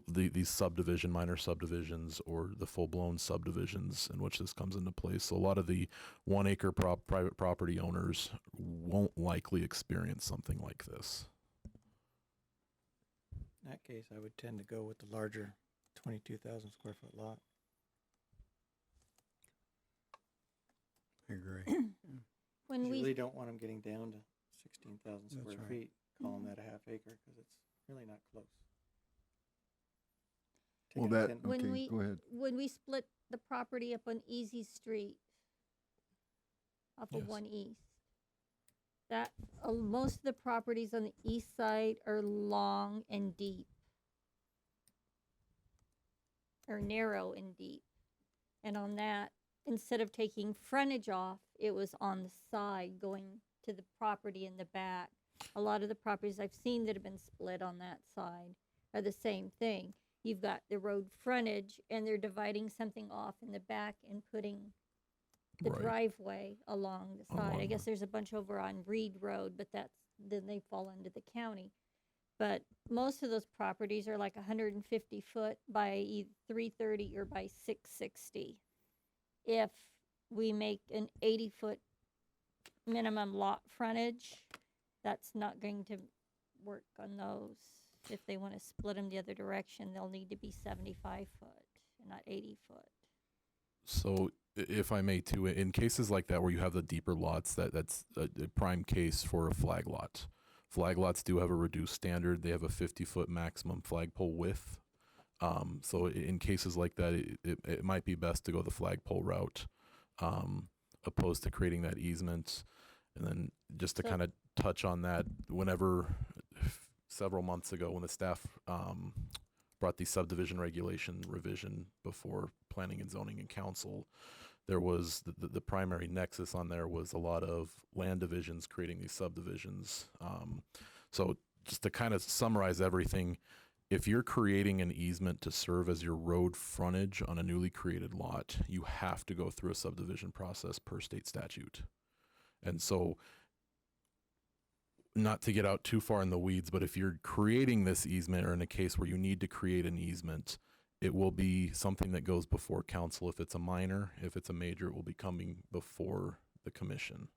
Speaker 4: these minor subdivisions, or the full-blown subdivisions in which this comes into place. So a lot of the 1 acre private property owners won't likely experience something like this.
Speaker 3: In that case, I would tend to go with the larger 22,000 square foot lot.
Speaker 5: I agree.
Speaker 10: When
Speaker 3: You
Speaker 10: we
Speaker 3: really don't want them getting down to 16,000
Speaker 5: That's
Speaker 3: square
Speaker 5: right.
Speaker 3: feet, calling that a half acre, because it's really not close.
Speaker 1: Well,
Speaker 3: Taking a
Speaker 1: that,
Speaker 3: 10
Speaker 10: When
Speaker 1: okay,
Speaker 10: we-
Speaker 1: go ahead.
Speaker 10: when we split the property up on Easy Street off of
Speaker 4: Yes.
Speaker 10: 1 East, that most of the properties on the east side are long and deep, or narrow and deep. And on that, instead of taking frontage off, it was on the side going to the property in the back. A lot of the properties I've seen that have been split on that side are the same thing. You've got the road frontage, and they're dividing something off in the back and putting the
Speaker 4: Right.
Speaker 10: driveway along the side. I
Speaker 4: Along
Speaker 10: guess there's a bunch over on Reed Road, but then they fall into the county. But most of those properties are like 150 foot by 330 or by 660. If we make an 80-foot minimum lot frontage, that's not going to work on those. If they want to split them the other direction, they'll need to be 75 foot and not 80 foot.
Speaker 4: So if I may too, in cases like that where you have the deeper lots, that's a prime case for a flag lot. Flag lots do have a reduced standard. They have a 50-foot maximum flagpole width. So in cases like that, it might be best to go the flagpole route, opposed to creating that easement. And then just to
Speaker 10: So-
Speaker 4: kind of touch on that, whenever several months ago when the staff brought the subdivision regulation revision before planning and zoning and council, there was the primary nexus on there was a lot of land divisions creating these subdivisions. So just to kind of summarize everything, if you're creating an easement to serve as your road frontage on a newly created lot, you have to go through a subdivision process per state statute. And so, not to get out too far in the weeds, but if you're creating this easement, or in a case where you need to create an easement, it will be something that goes before council. If it's a minor, if it's a major, it will be coming before the commission.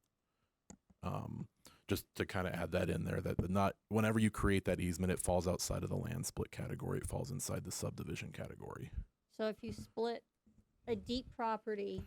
Speaker 4: Just to kind of add that in there, that not whenever you create that easement, it falls outside of the land split category. It falls inside the subdivision category.
Speaker 10: So if you split a deep property,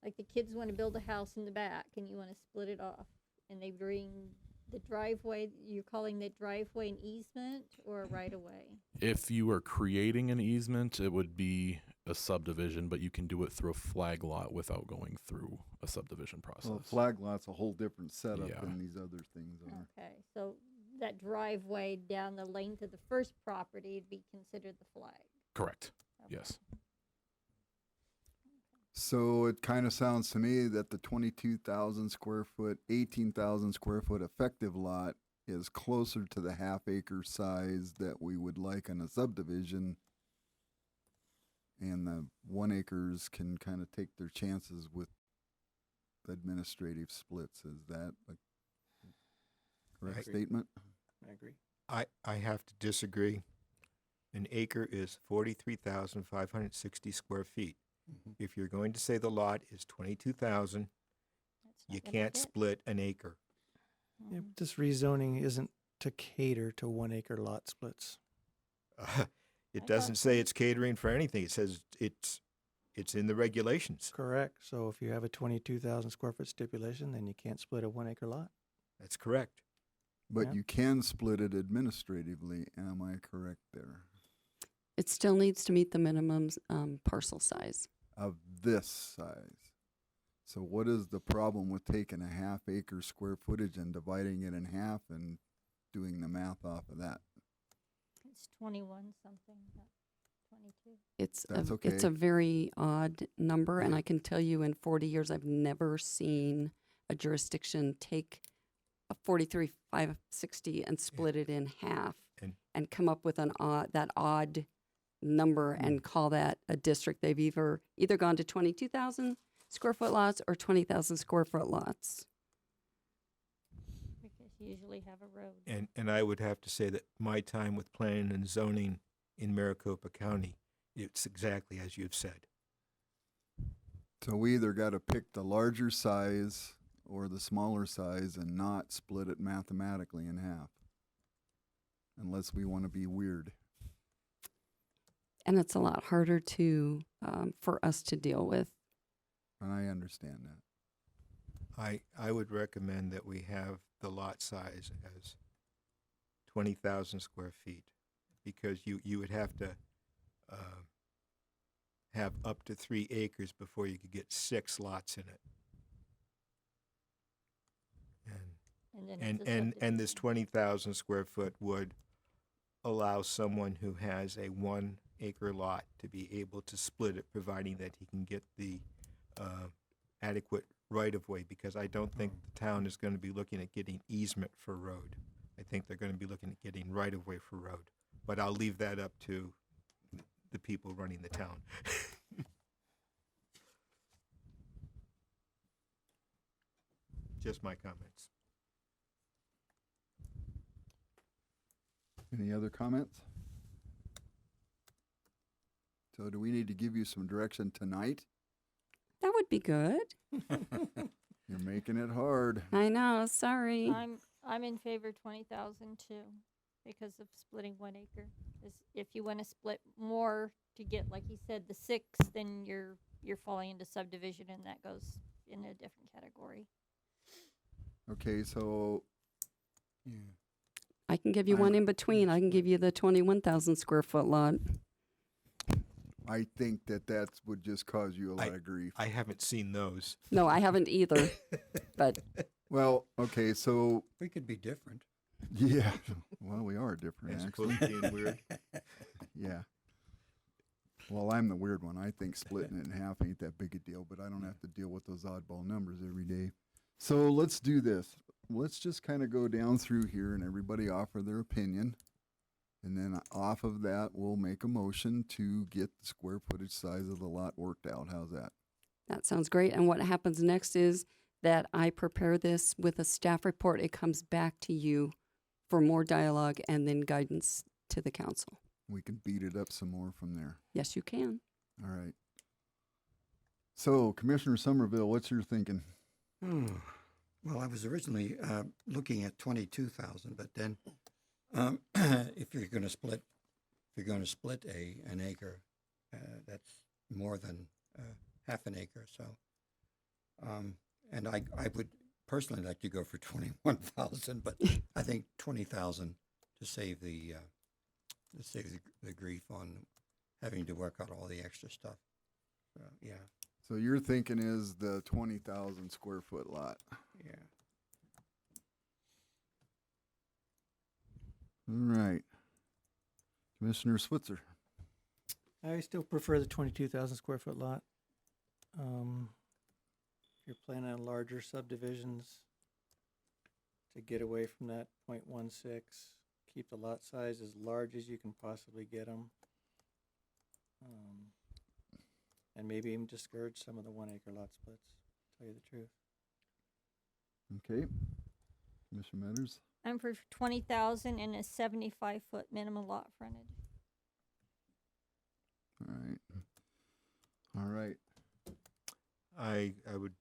Speaker 10: like the kids want to build a house in the back and you want to split it off, and they bring the driveway, you're calling the driveway an easement or a right of way?
Speaker 4: If you are creating an easement, it would be a subdivision, but you can do it through a flag lot without going through a subdivision process.
Speaker 1: Well, flag lot's a whole different setup
Speaker 4: Yeah.
Speaker 1: than these other things are.
Speaker 10: Okay, so that driveway down the length of the first property would be considered the flag.
Speaker 4: Correct.
Speaker 10: Okay.
Speaker 4: Yes.
Speaker 1: So it kind of sounds to me that the 22,000 square foot, 18,000 square foot effective lot is closer to the half acre size that we would like on a subdivision. And the 1 acres can kind of take their chances with administrative splits. Is that a correct
Speaker 9: I-
Speaker 1: statement?
Speaker 3: I agree.
Speaker 9: I have to disagree. An acre is 43,560 square feet.
Speaker 5: Mhm.
Speaker 9: If you're going to say the lot is 22,000,
Speaker 10: That's not
Speaker 9: you
Speaker 10: gonna
Speaker 9: can't
Speaker 10: fit.
Speaker 9: split an acre.
Speaker 3: Yeah,
Speaker 10: Mhm.
Speaker 3: this rezoning isn't to cater to 1 acre lot splits.
Speaker 10: I
Speaker 9: It
Speaker 10: thought
Speaker 9: doesn't say it's catering for anything. It says it's in the regulations.
Speaker 3: Correct. So if you have a 22,000 square foot stipulation, then you can't split a 1 acre lot.
Speaker 9: That's correct.
Speaker 1: But
Speaker 3: Yeah.
Speaker 1: you can split it administratively. Am I correct there?
Speaker 11: It still needs to meet the minimum parcel size.
Speaker 1: Of this size. So what is the problem with taking a half acre square footage and dividing it in half and doing the math off of that?
Speaker 10: It's 21 something, not 22.
Speaker 11: It's
Speaker 1: That's
Speaker 11: it's
Speaker 1: okay.
Speaker 11: a very odd number, and I can tell you in 40 years I've never seen a jurisdiction take a 43,560 and split it in half
Speaker 9: And-
Speaker 11: come up with that odd number and call that a district. They've either gone to 22,000 square foot lots or 20,000 square foot lots.
Speaker 10: Because you usually have a road.
Speaker 9: And I would have to say that my time with planning and zoning in Maricopa County, it's exactly as you've said.
Speaker 1: So we either got to pick the larger size or the smaller size and not split it mathematically in half. Unless we want to be weird.
Speaker 11: And it's a lot harder for us to deal with.
Speaker 1: And I understand that.
Speaker 9: I would recommend that we have the lot size as 20,000 square feet, because you would have to have up to 3 acres before you could get 6 lots in it.
Speaker 10: And then
Speaker 9: And
Speaker 10: it's a
Speaker 9: and this
Speaker 10: subdivision.
Speaker 9: 20,000 square foot would allow someone who has a 1 acre lot to be able to split it, providing that he can get the adequate right of way, because I don't think the town is going to be looking at getting easement for road. I think they're going to be looking at getting right of way for road. But I'll leave that up to the people running the town. Just my comments.
Speaker 1: Any other comments? So do we need to give you some direction tonight?
Speaker 11: That would be good.
Speaker 1: You're making it hard.
Speaker 11: I know. Sorry.
Speaker 10: I'm in favor 20,000 too, because of splitting 1 acre. If you want to split more to get, like he said, the 6, then you're falling into subdivision, and that goes in a different category.
Speaker 1: Okay, so yeah.
Speaker 11: I can give you one
Speaker 1: I'm-
Speaker 11: in between. I can give you the 21,000 square foot lot.
Speaker 1: I think that would just cause you a lot of grief.
Speaker 9: I haven't seen those.
Speaker 11: No, I haven't either. But
Speaker 1: Well, okay, so
Speaker 5: We could be different.
Speaker 1: yeah. Well, we are different,
Speaker 9: As
Speaker 1: actually.
Speaker 9: opposed to being weird.
Speaker 1: Yeah. Well, I'm the weird one. I think splitting it in half ain't that big a deal, but I don't have to deal with those oddball numbers every day. So let's do this. Let's just kind of go down through here and everybody offer their opinion. And then off of that, we'll make a motion to get the square footage size of the lot worked out. How's that?
Speaker 11: that sounds great. And what happens next is that I prepare this with a staff report. It comes back to you for more dialogue and then guidance to the council.
Speaker 1: We can beat it up some more from there.
Speaker 11: Yes, you can.
Speaker 1: All right. So, Commissioner Somerville, what's your thinking?
Speaker 5: Well, I was originally looking at 22,000, but then if you're going to split an acre, that's more than half an acre. So, and I would personally like to go for 21,000, but I think 20,000 to save the grief on having to work out all the extra stuff. Yeah,
Speaker 1: So your thinking is the 20,000 square foot lot.
Speaker 5: yeah.
Speaker 1: All right. Commissioner Switzer.
Speaker 3: I still prefer the 22,000 square foot lot. If you're planning on larger subdivisions, to get away from that 0.16, keep the lot size as large as you can possibly get them. And maybe even discourage some of the 1 acre lot splits, to tell you the truth.
Speaker 1: Okay. Commissioner Metters.
Speaker 10: I'm for 20,000 and a 75-foot minimum lot frontage.
Speaker 1: All right. All right.
Speaker 9: I would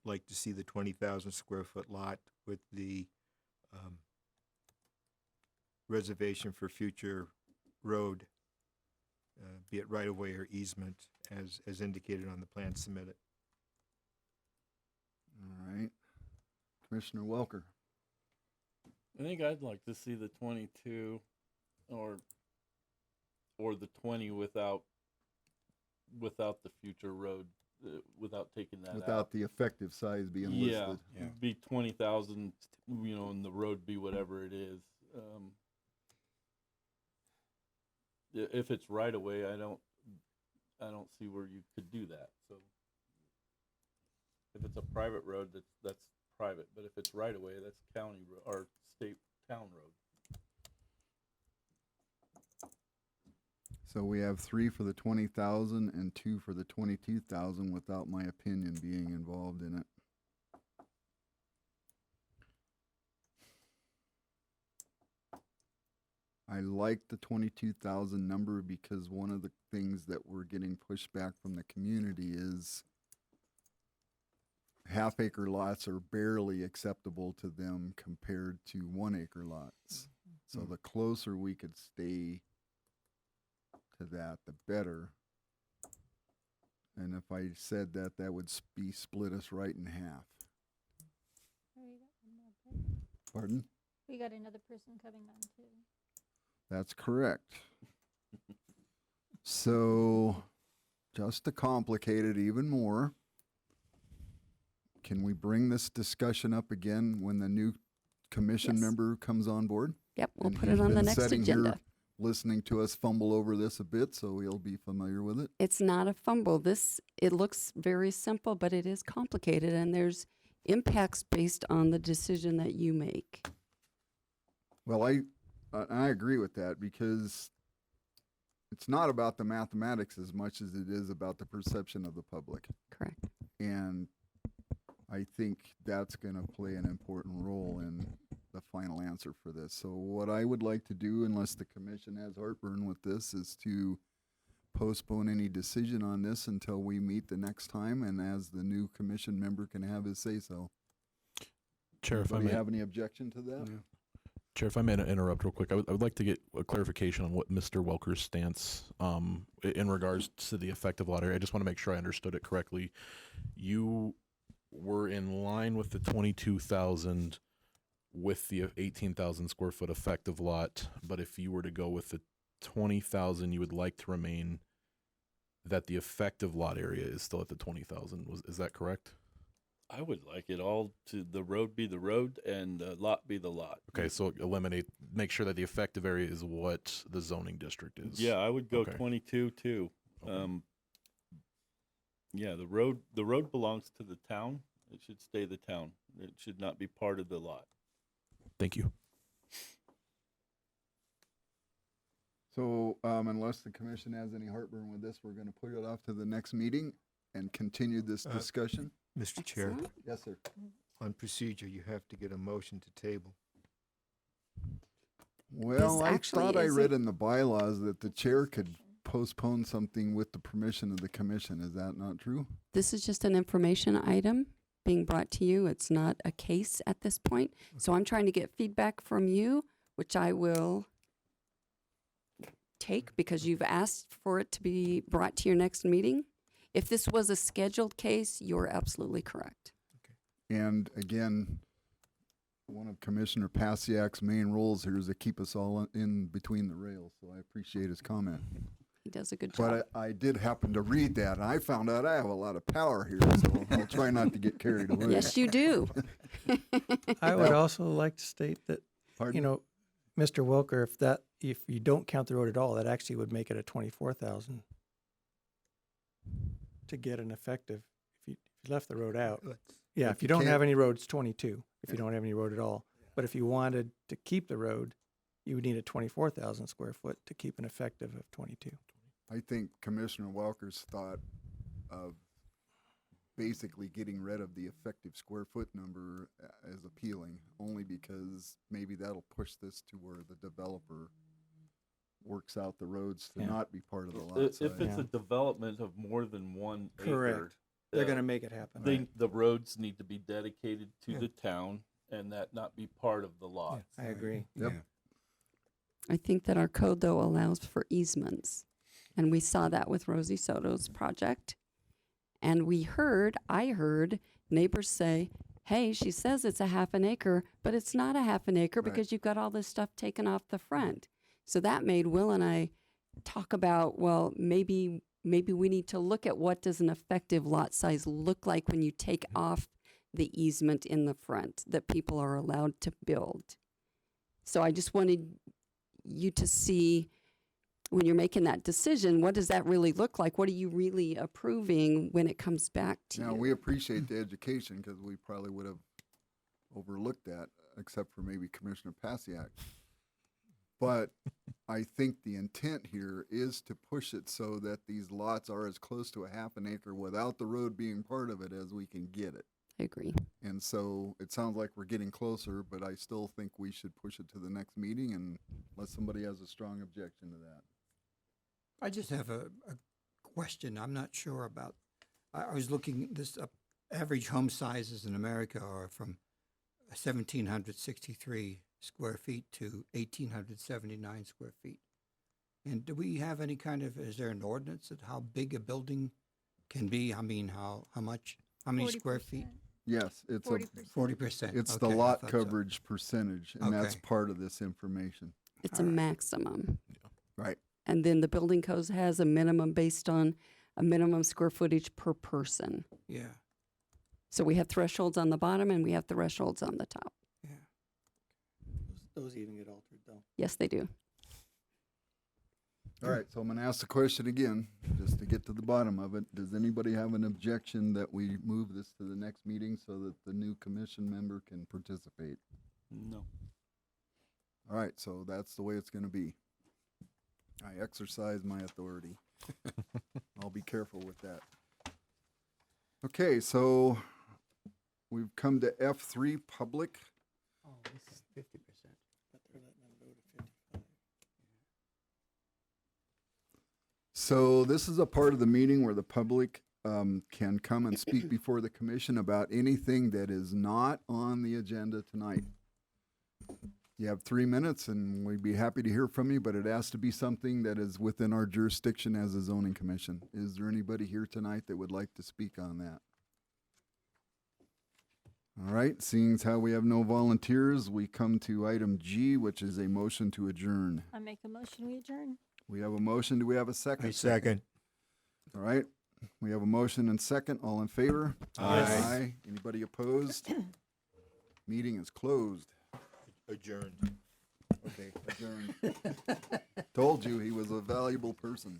Speaker 9: like to see the 20,000 square foot lot with the reservation for future road, be it right of way or easement, as indicated on the plan submitted.
Speaker 1: All right. Commissioner Welker.
Speaker 12: I think I'd like to see the 22 or the 20 without the future road, without taking that out.
Speaker 1: Without the effective size being
Speaker 12: Yeah,
Speaker 1: listed.
Speaker 12: be 20,000, and the road be whatever it is. If it's right away, I don't see where you could do that. So if it's a private road, that's private. But if it's right away, that's county or state town road.
Speaker 1: So we have 3 for the 20,000 and 2 for the 22,000 without my opinion being involved in it. I like the 22,000 number because one of the things that we're getting pushback from the community is half-acre lots are barely acceptable to them compared to 1-acre lots. So the closer we could stay to that, the better. And if I said that, that would be split us right in half. Pardon?
Speaker 10: We got another person coming on too.
Speaker 1: That's correct. So, just to complicate it even more, can we bring this discussion up again when the new commission
Speaker 11: Yes.
Speaker 1: member comes on board?
Speaker 11: Yep, we'll
Speaker 1: And
Speaker 11: put
Speaker 1: he's
Speaker 11: it on the
Speaker 1: been
Speaker 11: next
Speaker 1: sitting here
Speaker 11: agenda.
Speaker 1: listening to us fumble over this a bit, so he'll be familiar with it.
Speaker 11: It's not a fumble. It looks very simple, but it is complicated, and there's impacts based on the decision that you make.
Speaker 1: Well, I agree with that because it's not about the mathematics as much as it is about the perception of the public.
Speaker 11: Correct.
Speaker 1: And I think that's going to play an important role in the final answer for this. So what I would like to do, unless the commission has heartburn with this, is to postpone any decision on this until we meet the next time, and as the new commission member can have his say-so.
Speaker 4: Chair, if I
Speaker 1: Anybody
Speaker 4: may,
Speaker 1: have any objection to that?
Speaker 4: Chair, if I may interrupt real quick, I would like to get a clarification on what Mr. Welker's stance in regards to the effective lot area. I just want to make sure I understood it correctly. You were in line with the 22,000 with the 18,000 square foot effective lot, but if you were to go with the 20,000, you would like to remain that the effective lot area is still at the 20,000. Is that correct?
Speaker 12: I would like it all to the road be the road and the lot be the lot.
Speaker 4: Okay, so make sure that the effective area is what the zoning district is.
Speaker 12: Yeah, I would go
Speaker 4: Okay.
Speaker 12: 22 too.
Speaker 4: Okay.
Speaker 12: Yeah, the road belongs to the town. It should stay the town. It should not be part of the lot.
Speaker 4: Thank you.
Speaker 1: So unless the commission has any heartburn with this, we're going to put it off to the next meeting and continue this discussion.
Speaker 9: Mr. Chair,
Speaker 11: Excellent.
Speaker 1: Yes, sir.
Speaker 9: on procedure, you have to get a motion to table.
Speaker 1: Well, I
Speaker 11: actually
Speaker 1: thought I
Speaker 11: is
Speaker 1: read
Speaker 11: a-
Speaker 1: in the bylaws that the chair could postpone something with the permission of the commission. Is that not true?
Speaker 11: This is just an information item being brought to you. It's not a case at this point. So I'm trying to get feedback from you, which I will take because you've asked for it to be brought to your next meeting. If this was a scheduled case, you're absolutely correct.
Speaker 1: And again, one of Commissioner Pasiak's main roles here is to keep us all in between the rails. So I appreciate his comment.
Speaker 11: He does a good job.
Speaker 1: But I did happen to read that, and I found out I have a lot of power here, so I'll try not to get carried away.
Speaker 11: Yes, you do.
Speaker 3: I would also like to state that,
Speaker 1: Pardon?
Speaker 3: Mr. Welker, if you don't count the road at all, that actually would make it a 24,000 to get an effective. If you left the road out, yeah. If you don't have any roads, 22. If you don't have any road at all, but if you wanted to keep the road, you would need a 24,000 square foot to keep an effective of 22.
Speaker 1: I think Commissioner Welker's thought of basically getting rid of the effective square foot number is appealing, only because maybe that'll push this to where the developer works out the roads to
Speaker 3: Yeah.
Speaker 1: not be part of the lot
Speaker 12: If
Speaker 1: size.
Speaker 12: it's
Speaker 3: Yeah.
Speaker 12: a development of more than 1
Speaker 3: Correct.
Speaker 12: acre,
Speaker 3: They're
Speaker 12: uh,
Speaker 3: going to make it happen.
Speaker 12: the roads need to be dedicated to
Speaker 5: Yeah.
Speaker 12: the town and that not be part of the lot.
Speaker 3: I agree.
Speaker 1: Yep.
Speaker 5: Yeah.
Speaker 11: I think that our code, though, allows for easements. And we saw that with Rosie Soto's project. And I heard neighbors say, hey, she says it's a half an acre, but it's not a half an acre
Speaker 1: Right.
Speaker 11: because you've got all this stuff taken off the front. So that made Will and I talk about, well, maybe we need to look at what does an effective lot size look like when you take off the easement in the front that people are allowed to build. So I just wanted you to see, when you're making that decision, what does that really look like? What are you really approving when it comes back to
Speaker 1: Now,
Speaker 11: you?
Speaker 1: we appreciate the education because we probably would have overlooked that, except for maybe Commissioner Pasiak. But I think the intent here is to push it so that these lots are as close to a half an acre without the road being part of it as we can get it.
Speaker 11: I agree.
Speaker 1: And so it sounds like we're getting closer, but I still think we should push it to the next meeting unless somebody has a strong objection to that.
Speaker 5: I just have a question. I'm not sure about. I was looking this up. Average home sizes in America are from 1,763 square feet to 1,879 square feet. And do we have any kind of? Is there an ordinance at how big a building can be? I mean, how much? How many square feet?
Speaker 10: 40%.
Speaker 1: Yes, it's
Speaker 10: 40%.
Speaker 5: 40%.
Speaker 1: it's
Speaker 5: Okay,
Speaker 1: the
Speaker 5: I
Speaker 1: lot
Speaker 5: thought so.
Speaker 1: coverage percentage, and that's
Speaker 5: Okay.
Speaker 1: part of this information.
Speaker 11: It's
Speaker 5: All
Speaker 11: a
Speaker 5: right.
Speaker 11: maximum.
Speaker 1: Right.
Speaker 11: And then the building code has a minimum based on a minimum square footage per person.
Speaker 5: Yeah,
Speaker 11: So we have thresholds on the bottom and we have thresholds on the top.
Speaker 5: yeah.
Speaker 3: Those even get altered, though.
Speaker 11: Yes, they do.
Speaker 1: All right, so I'm going to ask the question again, just to get to the bottom of it. Does anybody have an objection that we move this to the next meeting so that the new commission member can participate?
Speaker 12: No.
Speaker 1: All right, so that's the way it's going to be. I exercise my authority. I'll be careful with that. Okay, so we've come to F3, public.
Speaker 3: Oh, this is 50%. But they're letting them go to 55.
Speaker 1: So this is a part of the meeting where the public can come and speak before the commission about anything that is not on the agenda tonight. You have 3 minutes, and we'd be happy to hear from you, but it has to be something that is within our jurisdiction as a zoning commission. Is there anybody here tonight that would like to speak on that? All right, seeing as how we have no volunteers, we come to item G, which is a motion to adjourn.
Speaker 10: I make a motion, we adjourn.
Speaker 1: We have a motion. Do we have a second?
Speaker 9: I second.
Speaker 1: All right. We have a motion and second. All in favor?
Speaker 9: Aye.
Speaker 1: Anybody opposed? Meeting is closed.
Speaker 9: Adjourned.
Speaker 1: Okay, adjourned. Told you he was a valuable person.